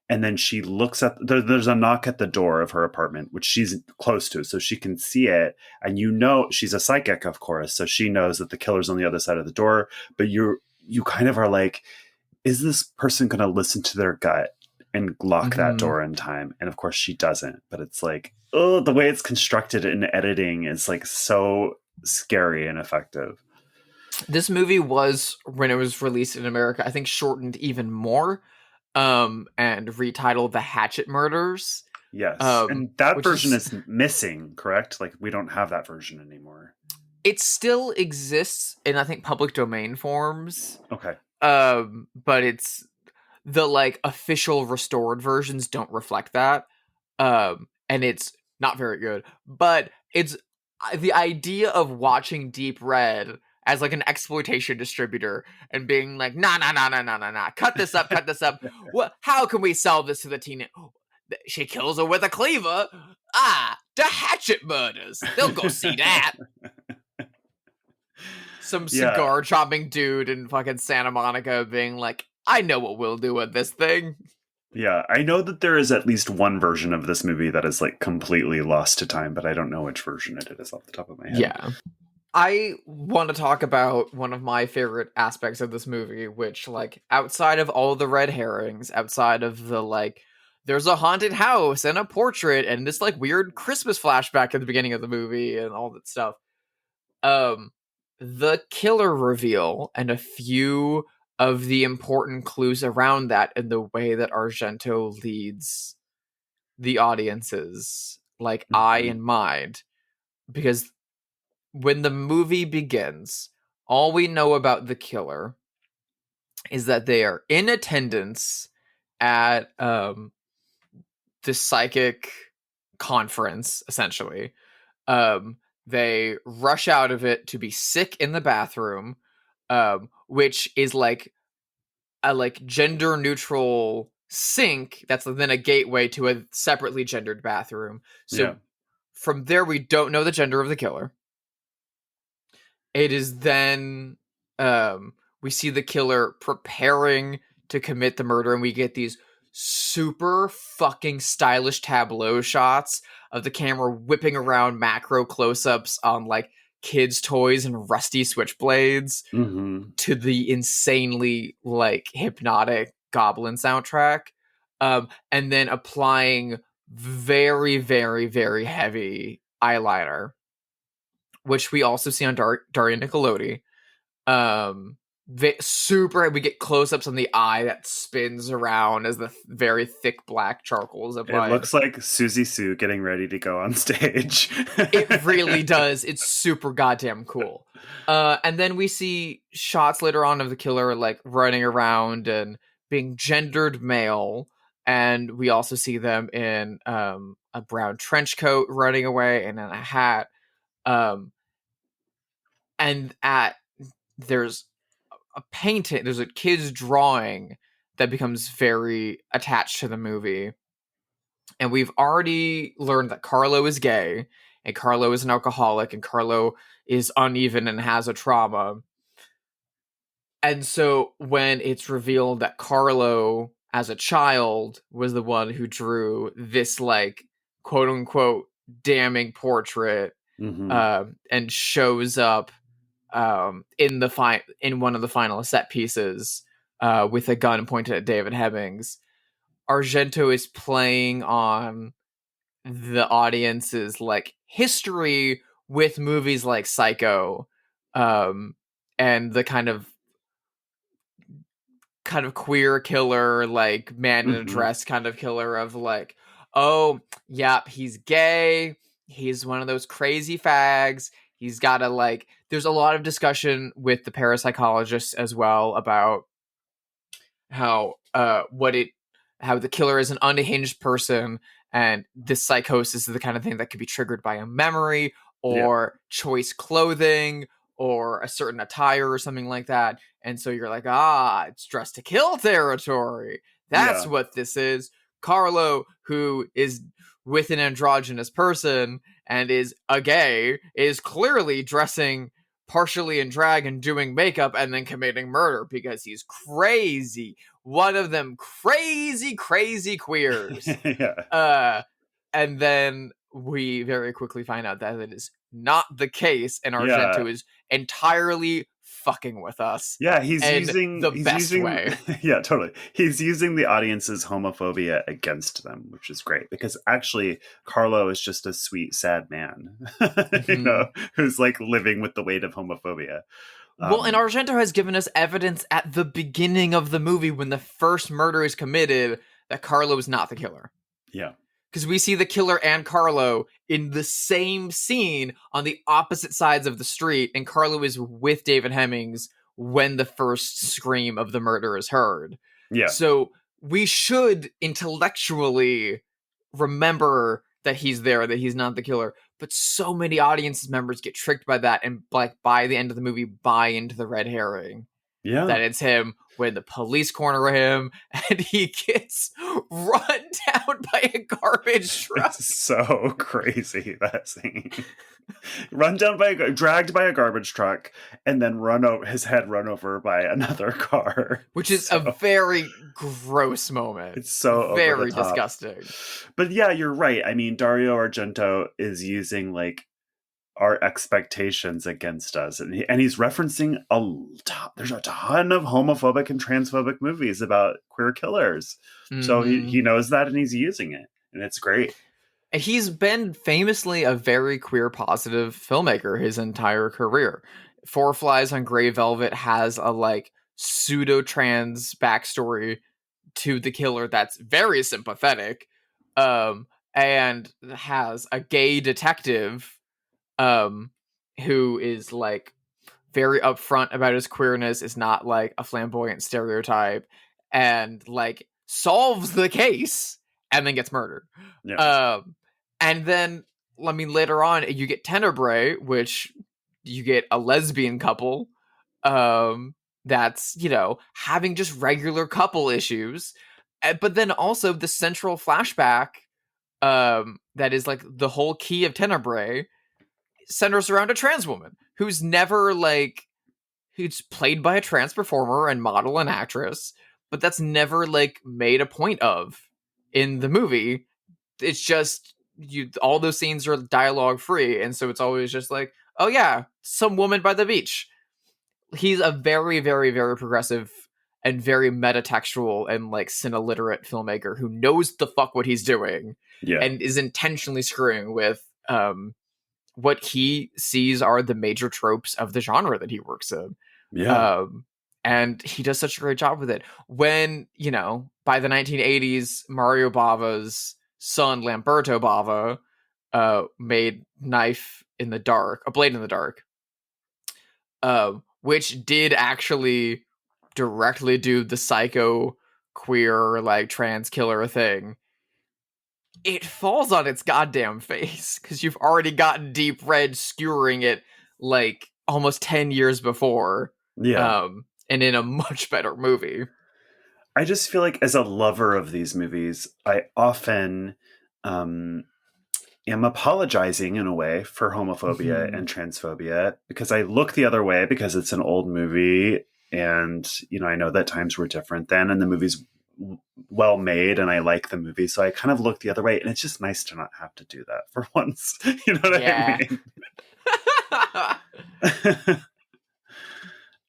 Speaker 1: and then she looks at there's a knock at the door of her apartment, which she's close to, so she can see it. And you know, she's a psychic, of course, so she knows that the killer's on the other side of the door. But you kind of are like, is this person going to listen to their gut and lock that door in time? And of course she doesn't. But it's like, oh, the way it's constructed in editing is like so scary and effective.
Speaker 2: This movie was, when it was released in America, I think shortened even more, and retitled The Hatchet Murders.
Speaker 1: Yes, and that version is missing, correct? Like, we don't have that version anymore.
Speaker 2: It still exists in, I think, public domain forms.
Speaker 1: Okay.
Speaker 2: But it's the like official restored versions don't reflect that. And it's not very good. But it's the idea of watching Deep Red as like an exploitation distributor and being like, nah, cut this up. What? How can we sell this to the teen? She kills her with a cleaver. The Hatchet Murders. They'll go see that. Some cigar chopping dude in fucking Santa Monica being like, I know what we'll do with this thing.
Speaker 1: Yeah, I know that there is at least one version of this movie that is like completely lost to time, but I don't know which version it is off the top of my head.
Speaker 2: Yeah. I want to talk about one of my favorite aspects of this movie, which, like, outside of all the red herrings, outside of the, like, there's a haunted house and a portrait and this, like, weird Christmas flashback at the beginning of the movie and all that stuff, the killer reveal and a few of the important clues around that and the way that Argento leads the audiences, like, eye in mind, because when the movie begins, all we know about the killer is that they are in attendance at the psychic conference, essentially. They rush out of it to be sick in the bathroom, which is like a like gender neutral sink that's then a gateway to a separately gendered bathroom. So from there, we don't know the gender of the killer. It is then we see the killer preparing to commit the murder, and we get these super fucking stylish tableau shots of the camera whipping around macro close-ups on like kids' toys and rusty switchblades to the insanely like hypnotic Goblin soundtrack, and then applying very, very, very heavy eyeliner, which we also see on Daria Nicolodi. We get close-ups on the eye that spins around as the very thick black charcoal is applied.
Speaker 1: It looks like Susie Sue getting ready to go on stage.
Speaker 2: It really does. It's super goddamn cool. And then we see shots later on of the killer like running around and being gendered male. And we also see them in a brown trench coat running away and in a hat. And there's a painting, there's a kid's drawing that becomes very attached to the movie. And we've already learned that Carlo is gay, and Carlo is an alcoholic, and Carlo is uneven and has a trauma. And so when it's revealed that Carlo, as a child, was the one who drew this, like, quote-unquote, damning portrait, and shows up in one of the final set pieces with a gun pointed at David Hemmings, Argento is playing on the audience's like history with movies like Psycho, and the kind of queer killer, like man in a dress kind of killer of like, oh, yep, he's gay. He's one of those crazy fags. He's got to like. There's a lot of discussion with the parapsychologists as well about how the killer is an unhinged person, and this psychosis is the kind of thing that could be triggered by a memory or choice clothing or a certain attire or something like that. And so you're like, it's dress to kill territory. That's what this is. Carlo, who is with an androgynous person and is a gay, is clearly dressing partially in drag and doing makeup and then committing murder because he's crazy. One of them crazy queers. And then we very quickly find out that it is not the case, and Argento is entirely fucking with us.
Speaker 1: Yeah, he's using
Speaker 2: the best way.
Speaker 1: Yeah, totally. He's using the audience's homophobia against them, which is great because actually Carlo is just a sweet, sad man, you know, who's like living with the weight of homophobia.
Speaker 2: Well, and Argento has given us evidence at the beginning of the movie when the first murder is committed that Carlo is not the killer.
Speaker 1: Yeah.
Speaker 2: Because we see the killer and Carlo in the same scene on the opposite sides of the street, and Carlo is with David Hemmings when the first scream of the murder is heard.
Speaker 1: Yeah.
Speaker 2: So we should intellectually remember that he's there, that he's not the killer. But so many audience members get tricked by that, and like by the end of the movie buy into the red herring.
Speaker 1: Yeah.
Speaker 2: That it's him when the police corner him and he gets run down by a garbage truck.
Speaker 1: It's so crazy, that scene. Dragged by a garbage truck and then his head run over by another car.
Speaker 2: Which is a very gross moment.
Speaker 1: It's so
Speaker 2: very disgusting.
Speaker 1: But yeah, you're right. I mean, Dario Argento is using like our expectations against us, and he's referencing there's a ton of homophobic and transphobic movies about queer killers. So he knows that, and he's using it, and it's great.
Speaker 2: He's been famously a very queer positive filmmaker his entire career. Four Flies on Grey Velvet has a like pseudo trans backstory to the killer that's very sympathetic, and has a gay detective who is like very upfront about his queerness, is not like a flamboyant stereotype, and like solves the case and then gets murdered.
Speaker 1: Yeah.
Speaker 2: And then I mean later on you get Tenebrae, which you get a lesbian couple that's, you know, having just regular couple issues, but then also the central flashback that is like the whole key of Tenebrae centers around a trans woman who's played by a trans performer and model and actress, but that's never like made a point of in the movie. It's just all those scenes are dialogue free, and so it's always just like, oh yeah, some woman by the beach. He's a very, very, very progressive and very metatextual and like cine-literate filmmaker who knows the fuck what he's doing, and is intentionally screwing with what he sees are the major tropes of the genre that he works in. And he does such a great job with it. When, you know, by the 1980s, Mario Bava's son, Lamberto Bava, made Knife in the Dark, A Blade in the Dark, which did actually directly do the psycho queer, like, trans killer thing. It falls on its goddamn face, because you've already gotten Deep Red skewering it, like, almost 10 years before. And in a much better movie.
Speaker 1: I just feel like as a lover of these movies, I often am apologizing in a way for homophobia and transphobia, because I look the other way because it's an old movie, and, you know, I know that times were different then, and the movie's well made, and I like the movie, so I kind of look the other way, and it's just nice to not have to do that for once. You know what I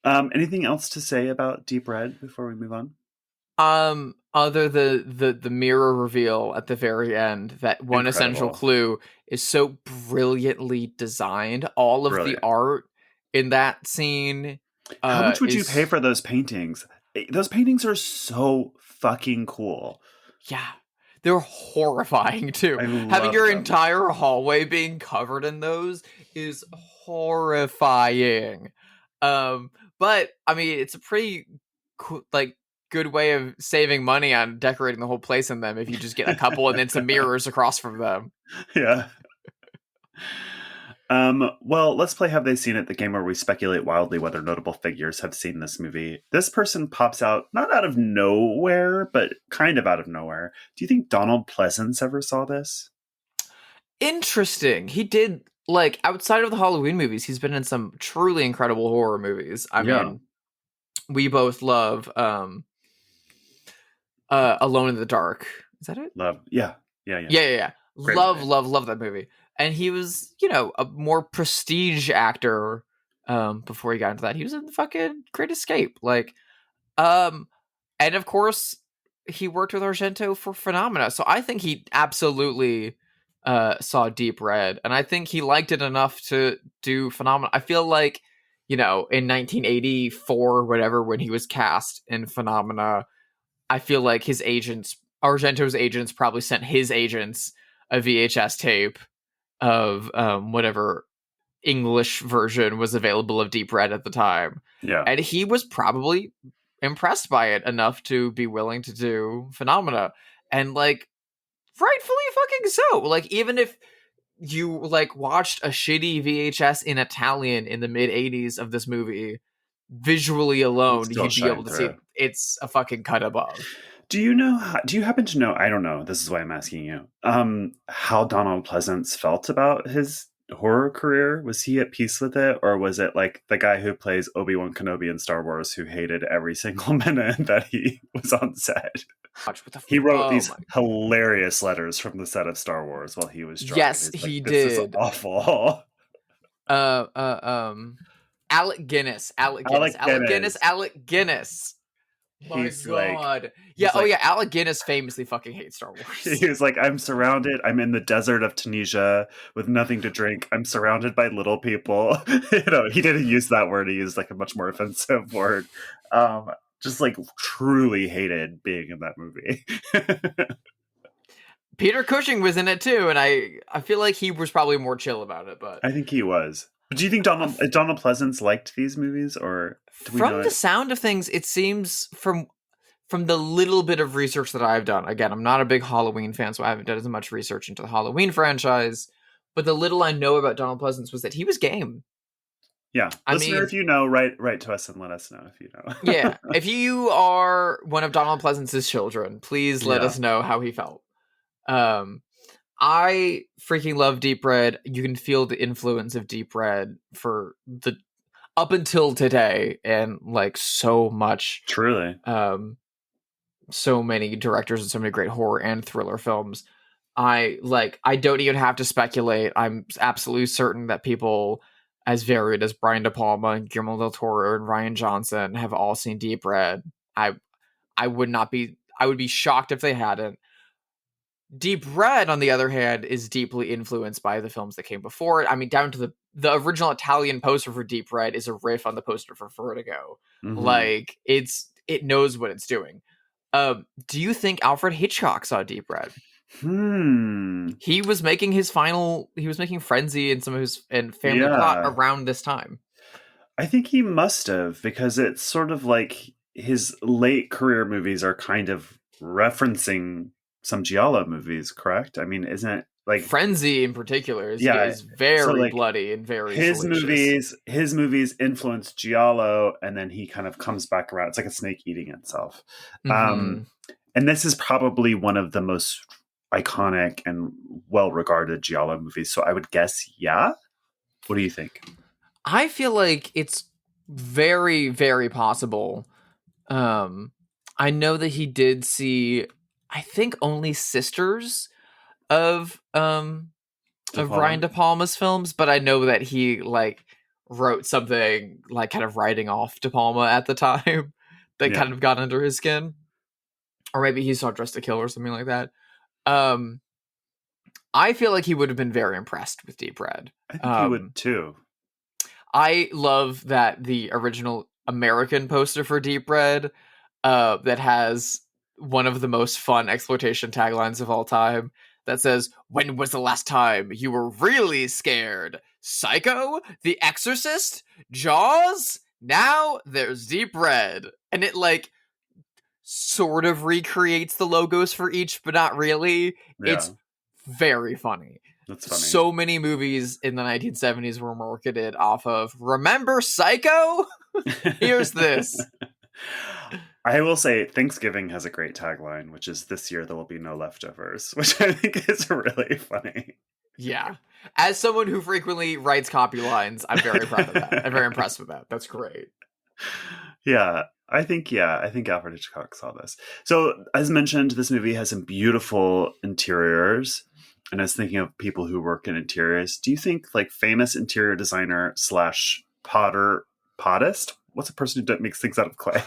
Speaker 1: mean? Anything else to say about Deep Red before we move on?
Speaker 2: Other the mirror reveal at the very end, that one essential clue is so brilliantly designed. All of the art in that scene.
Speaker 1: How much would you pay for those paintings? Those paintings are so fucking cool.
Speaker 2: Yeah. They're horrifying too. Having your entire hallway being covered in those is horrifying. But I mean, it's a pretty good way of saving money on decorating the whole place in them if you just get a couple and then some mirrors across from them.
Speaker 1: Yeah. Well, let's play Have They Seen It, the game where we speculate wildly whether notable figures have seen this movie. This person pops out, not out of nowhere, but kind of out of nowhere. Do you think Donald Pleasance ever saw this?
Speaker 2: Interesting. He did, outside of the Halloween movies, he's been in some truly incredible horror movies. I mean, we both love Alone in the Dark. Is that it?
Speaker 1: Yeah. Great
Speaker 2: Love that movie. And he was, a more prestige actor before he got into that. He was in the fucking Great Escape. And of course, he worked with Argento for Phenomena. So I think he absolutely saw Deep Red. And I think he liked it enough to do Phenomena. I feel like, in 1984, whatever, when he was cast in Phenomena, I feel like Argento's agents probably sent his agents a VHS tape of whatever English version was available of Deep Red at the time.
Speaker 1: Yeah.
Speaker 2: And he was probably impressed by it enough to be willing to do Phenomena. And rightfully fucking so. Even if you watched a shitty VHS in Italian in the mid 80s of this movie, visually alone, you'd be able to see it's a fucking cut above.
Speaker 1: Do you happen to know, I don't know, this is why I'm asking you, how Donald Pleasance felt about his horror career? Was he at peace with it? Or was it like the guy who plays Obi-Wan Kenobi in Star Wars who hated every single minute that he was on set? He wrote these hilarious letters from the set of Star Wars while he was drunk.
Speaker 2: Yes, he did.
Speaker 1: This is awful.
Speaker 2: Alec Guinness. My God. Alec Guinness famously fucking hates Star Wars.
Speaker 1: He was like, I'm in the desert of Tunisia with nothing to drink. I'm surrounded by little people. He didn't use that word. He used a much more offensive word. Just truly hated being in that movie.
Speaker 2: Peter Cushing was in it too, and I feel like he was probably more chill about it, but
Speaker 1: I think he was. But do you think Donald Pleasance liked these movies, or
Speaker 2: from the sound of things, it seems from the little bit of research that I've done. Again, I'm not a big Halloween fan, so I haven't done as much research into the Halloween franchise. But the little I know about Donald Pleasance was that he was game.
Speaker 1: Yeah, listener, if you know, write to us and let us know if you know.
Speaker 2: Yeah, if you are one of Donald Pleasance's children, please let us know how he felt. I freaking love Deep Red. You can feel the influence of Deep Red for up until today, and so much.
Speaker 1: Truly.
Speaker 2: So many directors and so many great horror and thriller films. I don't even have to speculate. I'm absolutely certain that people as varied as Brian De Palma and Guillermo del Toro and Rian Johnson have all seen Deep Red. I would be shocked if they hadn't. Deep Red, on the other hand, is deeply influenced by the films that came before it. I mean, down to the original Italian poster for Deep Red is a riff on the poster for Vertigo. Mm-hmm. It knows what it's doing. Do you think Alfred Hitchcock saw Deep Red? He was making Frenzy and some of his Family Plot around this time.
Speaker 1: I think he must have, because it's sort of like his late career movies are kind of referencing some Giallo movies, correct? I mean, isn't it
Speaker 2: Frenzy in particular is very bloody and very
Speaker 1: his movies influenced Giallo, and then he kind of comes back around. It's like a snake eating itself. Mm-hmm. And this is probably one of the most iconic and well-regarded Giallo movies. So I would guess, yeah. What do you think?
Speaker 2: I feel like it's very, very possible. I know that he did see, I think, only Sisters of Brian De Palma's films, but I know that he wrote something kind of writing off De Palma at the time that kind of got under his skin, or maybe he saw Dressed to Kill or something like that. I feel like he would have been very impressed with Deep Red.
Speaker 1: I think he would too.
Speaker 2: I love that the original American poster for Deep Red that has one of the most fun exploitation taglines of all time that says, "When was the last time you were really scared? Psycho, The Exorcist, Jaws, now there's Deep Red. And it like sort of recreates the logos for each, but not really.
Speaker 1: Yeah,
Speaker 2: It's very funny.
Speaker 1: that's funny.
Speaker 2: So many movies in the 1970s were marketed off of, remember Psycho? Here's this.
Speaker 1: I will say Thanksgiving has a great tagline, which is "This year there will be no leftovers," which I think is really funny.
Speaker 2: Yeah. As someone who frequently writes copy lines, I'm very proud of that. I'm very impressed with that. That's great.
Speaker 1: I think Alfred Hitchcock saw this. So, as mentioned, this movie has some beautiful interiors. And I was thinking of people who work in interiors. Do you think like famous interior designer / pottist? What's a person who makes things out of clay?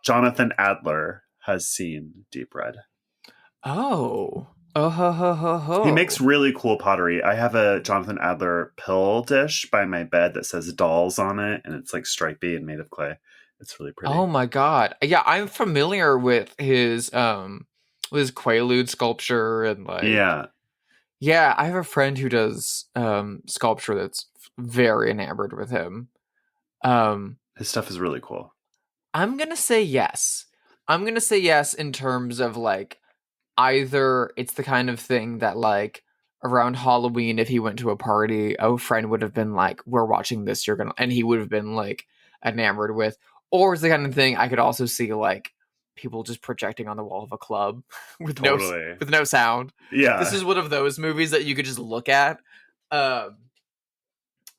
Speaker 1: Jonathan Adler has seen Deep Red.
Speaker 2: Oh ho ho ho ho.
Speaker 1: He makes really cool pottery. I have a Jonathan Adler pill dish by my bed that says dolls on it, and it's like stripy and made of clay. It's really pretty.
Speaker 2: Oh my god. Yeah, I'm familiar with his Quaalude sculpture and like Yeah, I have a friend who does sculpture that's very enamored with him.
Speaker 1: His stuff is really cool.
Speaker 2: I'm going to say yes. I'm going to say yes in terms of like either it's the kind of thing that like around Halloween, if he went to a party, a friend would have been like, we're watching this, and he would have been like enamored with, or it's the kind of thing I could also see like people just projecting on the wall of a club with no sound.
Speaker 1: Yeah.
Speaker 2: This is one of those movies that you could just look at.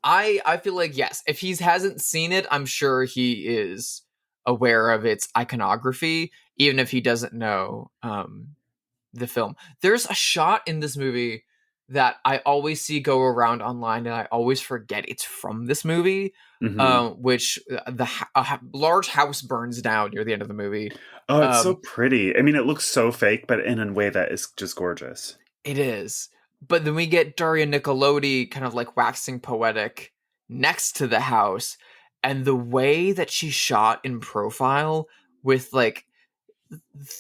Speaker 2: I feel like yes, if he hasn't seen it, I'm sure he is aware of its iconography, even if he doesn't know the film. There's a shot in this movie that I always see go around online, and I always forget it's from this movie. Which a large house burns down near the end of the movie.
Speaker 1: Oh, it's so pretty. I mean, it looks so fake, but in a way that is just gorgeous.
Speaker 2: It is. But then we get Daria Nicolodi kind of like waxing poetic next to the house, and the way that she's shot in profile with like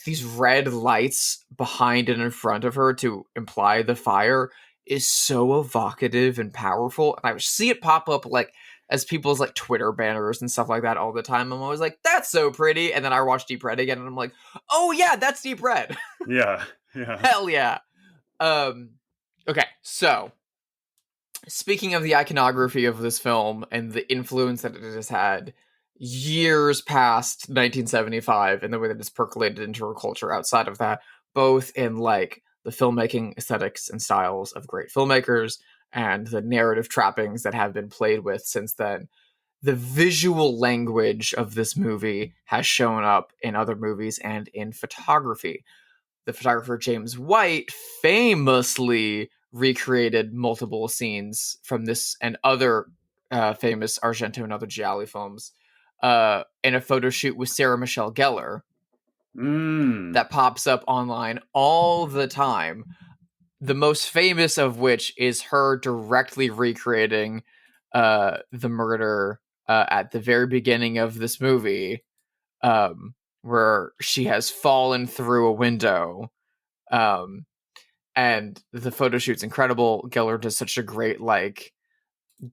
Speaker 2: these red lights behind and in front of her to imply the fire is so evocative and powerful. And I see it pop up like as people's like Twitter banners and stuff like that all the time. I'm always like, that's so pretty. And then I watch Deep Red again and I'm like, oh yeah, that's Deep Red.
Speaker 1: Yeah.
Speaker 2: Hell yeah. Okay, so speaking of the iconography of this film and the influence that it has had years past 1975 and the way that it's percolated into our culture outside of that, both in like the filmmaking aesthetics and styles of great filmmakers and the narrative trappings that have been played with since then, the visual language of this movie has shown up in other movies and in photography. The photographer James White famously recreated multiple scenes from this and other famous Argento and other Gialli films in a photo shoot with Sarah Michelle Gellar that pops up online all the time. The most famous of which is her directly recreating the murder at the very beginning of this movie, where she has fallen through a window. And the photo shoot's incredible. Gellar does such a great, like,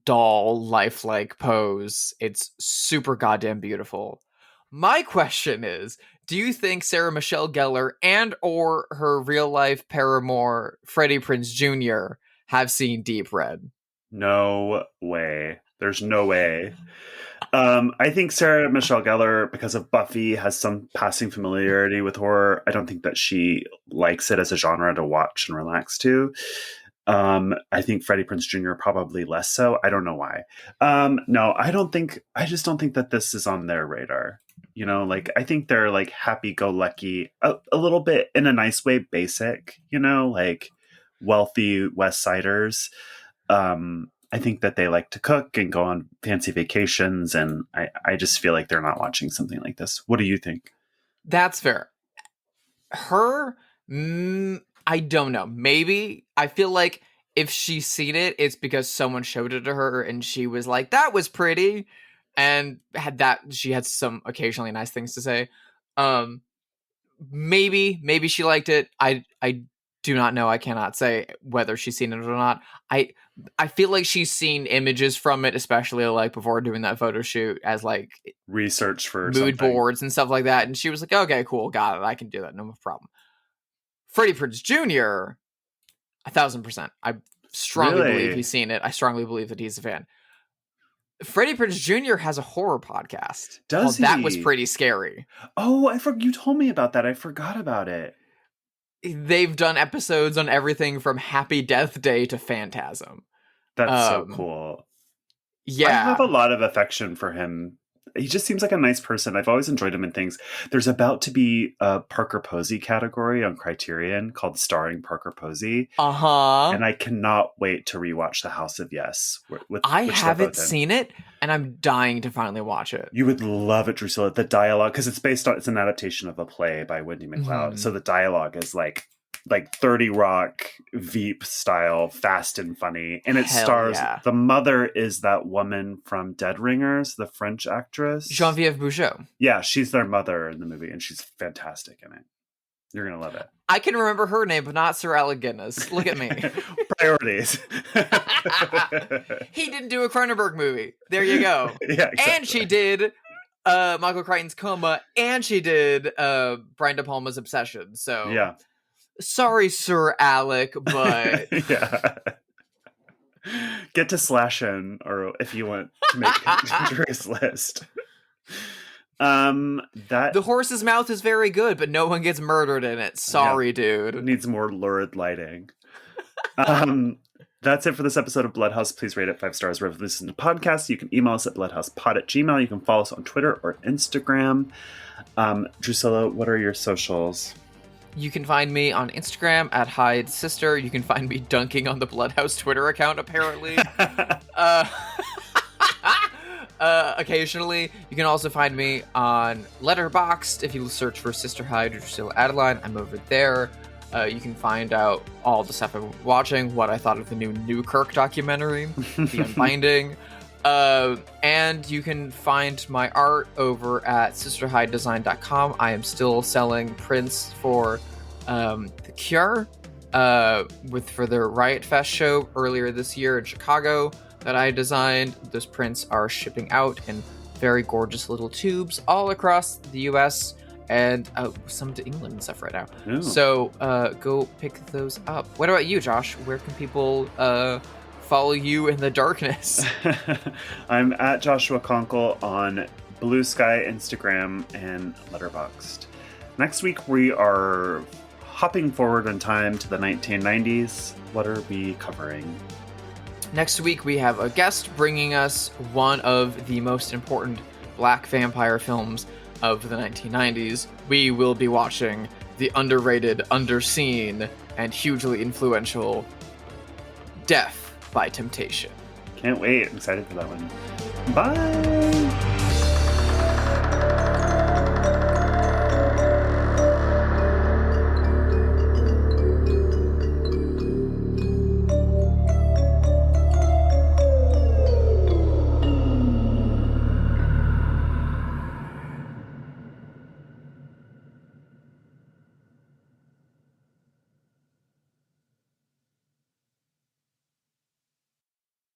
Speaker 2: doll, lifelike pose. It's super goddamn beautiful. My question is, do you think Sarah Michelle Gellar and or her real-life paramour, Freddie Prinze Jr., have seen Deep Red?
Speaker 1: No way. There's no way. I think Sarah Michelle Gellar, because of Buffy, has some passing familiarity with horror. I don't think that she likes it as a genre to watch and relax to. I think Freddie Prinze Jr. probably less so. I don't know why. No, I just don't think that this is on their radar. You know, like, I think they're like happy-go-lucky, a little bit in a nice way, basic, you know, like wealthy West Siders. I think that they like to cook and go on fancy vacations, and I just feel like they're not watching something like this. What do you think?
Speaker 2: That's fair. Her, I don't know. Maybe. I feel like if she's seen it, it's because someone showed it to her and she was like, that was pretty. And she had some occasionally nice things to say. Maybe she liked it. I do not know. I cannot say whether she's seen it or not. I feel like she's seen images from it, especially like before doing that photo shoot, as like
Speaker 1: Research for
Speaker 2: mood
Speaker 1: something.
Speaker 2: boards and stuff like that. And she was like, okay, cool, got it. I can do that. No problem. Freddie Prinze Jr., 1,000%. I strongly
Speaker 1: Really?
Speaker 2: believe he's seen it. I strongly believe that he's a fan. Freddie Prinze Jr. has a horror podcast.
Speaker 1: Does
Speaker 2: called That
Speaker 1: he?
Speaker 2: Was Pretty Scary.
Speaker 1: Oh, you told me about that. I forgot about it.
Speaker 2: They've done episodes on everything from Happy Death Day to Phantasm.
Speaker 1: That's so cool.
Speaker 2: Yeah.
Speaker 1: I have a lot of affection for him. He just seems like a nice person. I've always enjoyed him in things. There's about to be a Parker Posey category on Criterion called Starring Parker Posey.
Speaker 2: Uh-huh.
Speaker 1: And I cannot wait to rewatch The House of Yes.
Speaker 2: I haven't seen it, and I'm dying to finally watch it.
Speaker 1: You would love it, Drusilla. The dialogue, because it's an adaptation of a play by Wendy McLeod.
Speaker 2: Mhm.
Speaker 1: So the dialogue is like 30 Rock Veep style, fast and funny. And it
Speaker 2: Hell
Speaker 1: stars,
Speaker 2: yeah.
Speaker 1: the mother is that woman from Dead Ringers, the French actress.
Speaker 2: Geneviève Bujold.
Speaker 1: Yeah, she's their mother in the movie, and she's fantastic in it. You're going to love it.
Speaker 2: I can remember her name, but not Sir Alec Guinness. Look at me.
Speaker 1: Priorities.
Speaker 2: He didn't do a Cronenberg movie. There you go.
Speaker 1: Yeah, exactly.
Speaker 2: And she did Michael Crichton's Coma, and she did Brian De Palma's Obsession. So
Speaker 1: Yeah.
Speaker 2: sorry, Sir Alec, but
Speaker 1: yeah. Get to slash in, or if you want to make Drew's list. That
Speaker 2: The Horse's Mouth is very good, but no one gets murdered in it. Sorry, dude.
Speaker 1: needs more lurid lighting. That's it for this episode of Bloodhouse. Please rate it 5 stars wherever you listen to podcasts. You can email us at bloodhousepod@gmail.com. You can follow us on Twitter or Instagram. Drusilla, what are your socials?
Speaker 2: You can find me on Instagram at Hyde Sister. You can find me dunking on the Bloodhouse Twitter account, apparently. Occasionally. You can also find me on Letterboxd. If you search for Sister Hyde or Drusilla Adeline, I'm over there. You can find out all the stuff I'm watching, what I thought of the new Newkirk documentary, The Unbinding. And you can find my art over at sisterhydedesign.com. I am still selling prints for The Cure for their Riot Fest show earlier this year in Chicago that I designed. Those prints are shipping out in very gorgeous little tubes all across the US and some to England and stuff right now.
Speaker 1: Ooh.
Speaker 2: So go pick those up. What about you, Josh? Where can people follow you in the darkness?
Speaker 1: I'm at Joshua Conkle on Blue Sky, Instagram, and Letterboxd. Next week, we are hopping forward in time to the 1990s. What are we covering?
Speaker 2: Next week, we have a guest bringing us one of the most important black vampire films of the 1990s. We will be watching the underrated, underseen, and hugely influential Death by Temptation.
Speaker 1: Can't wait. I'm excited for that one. Bye!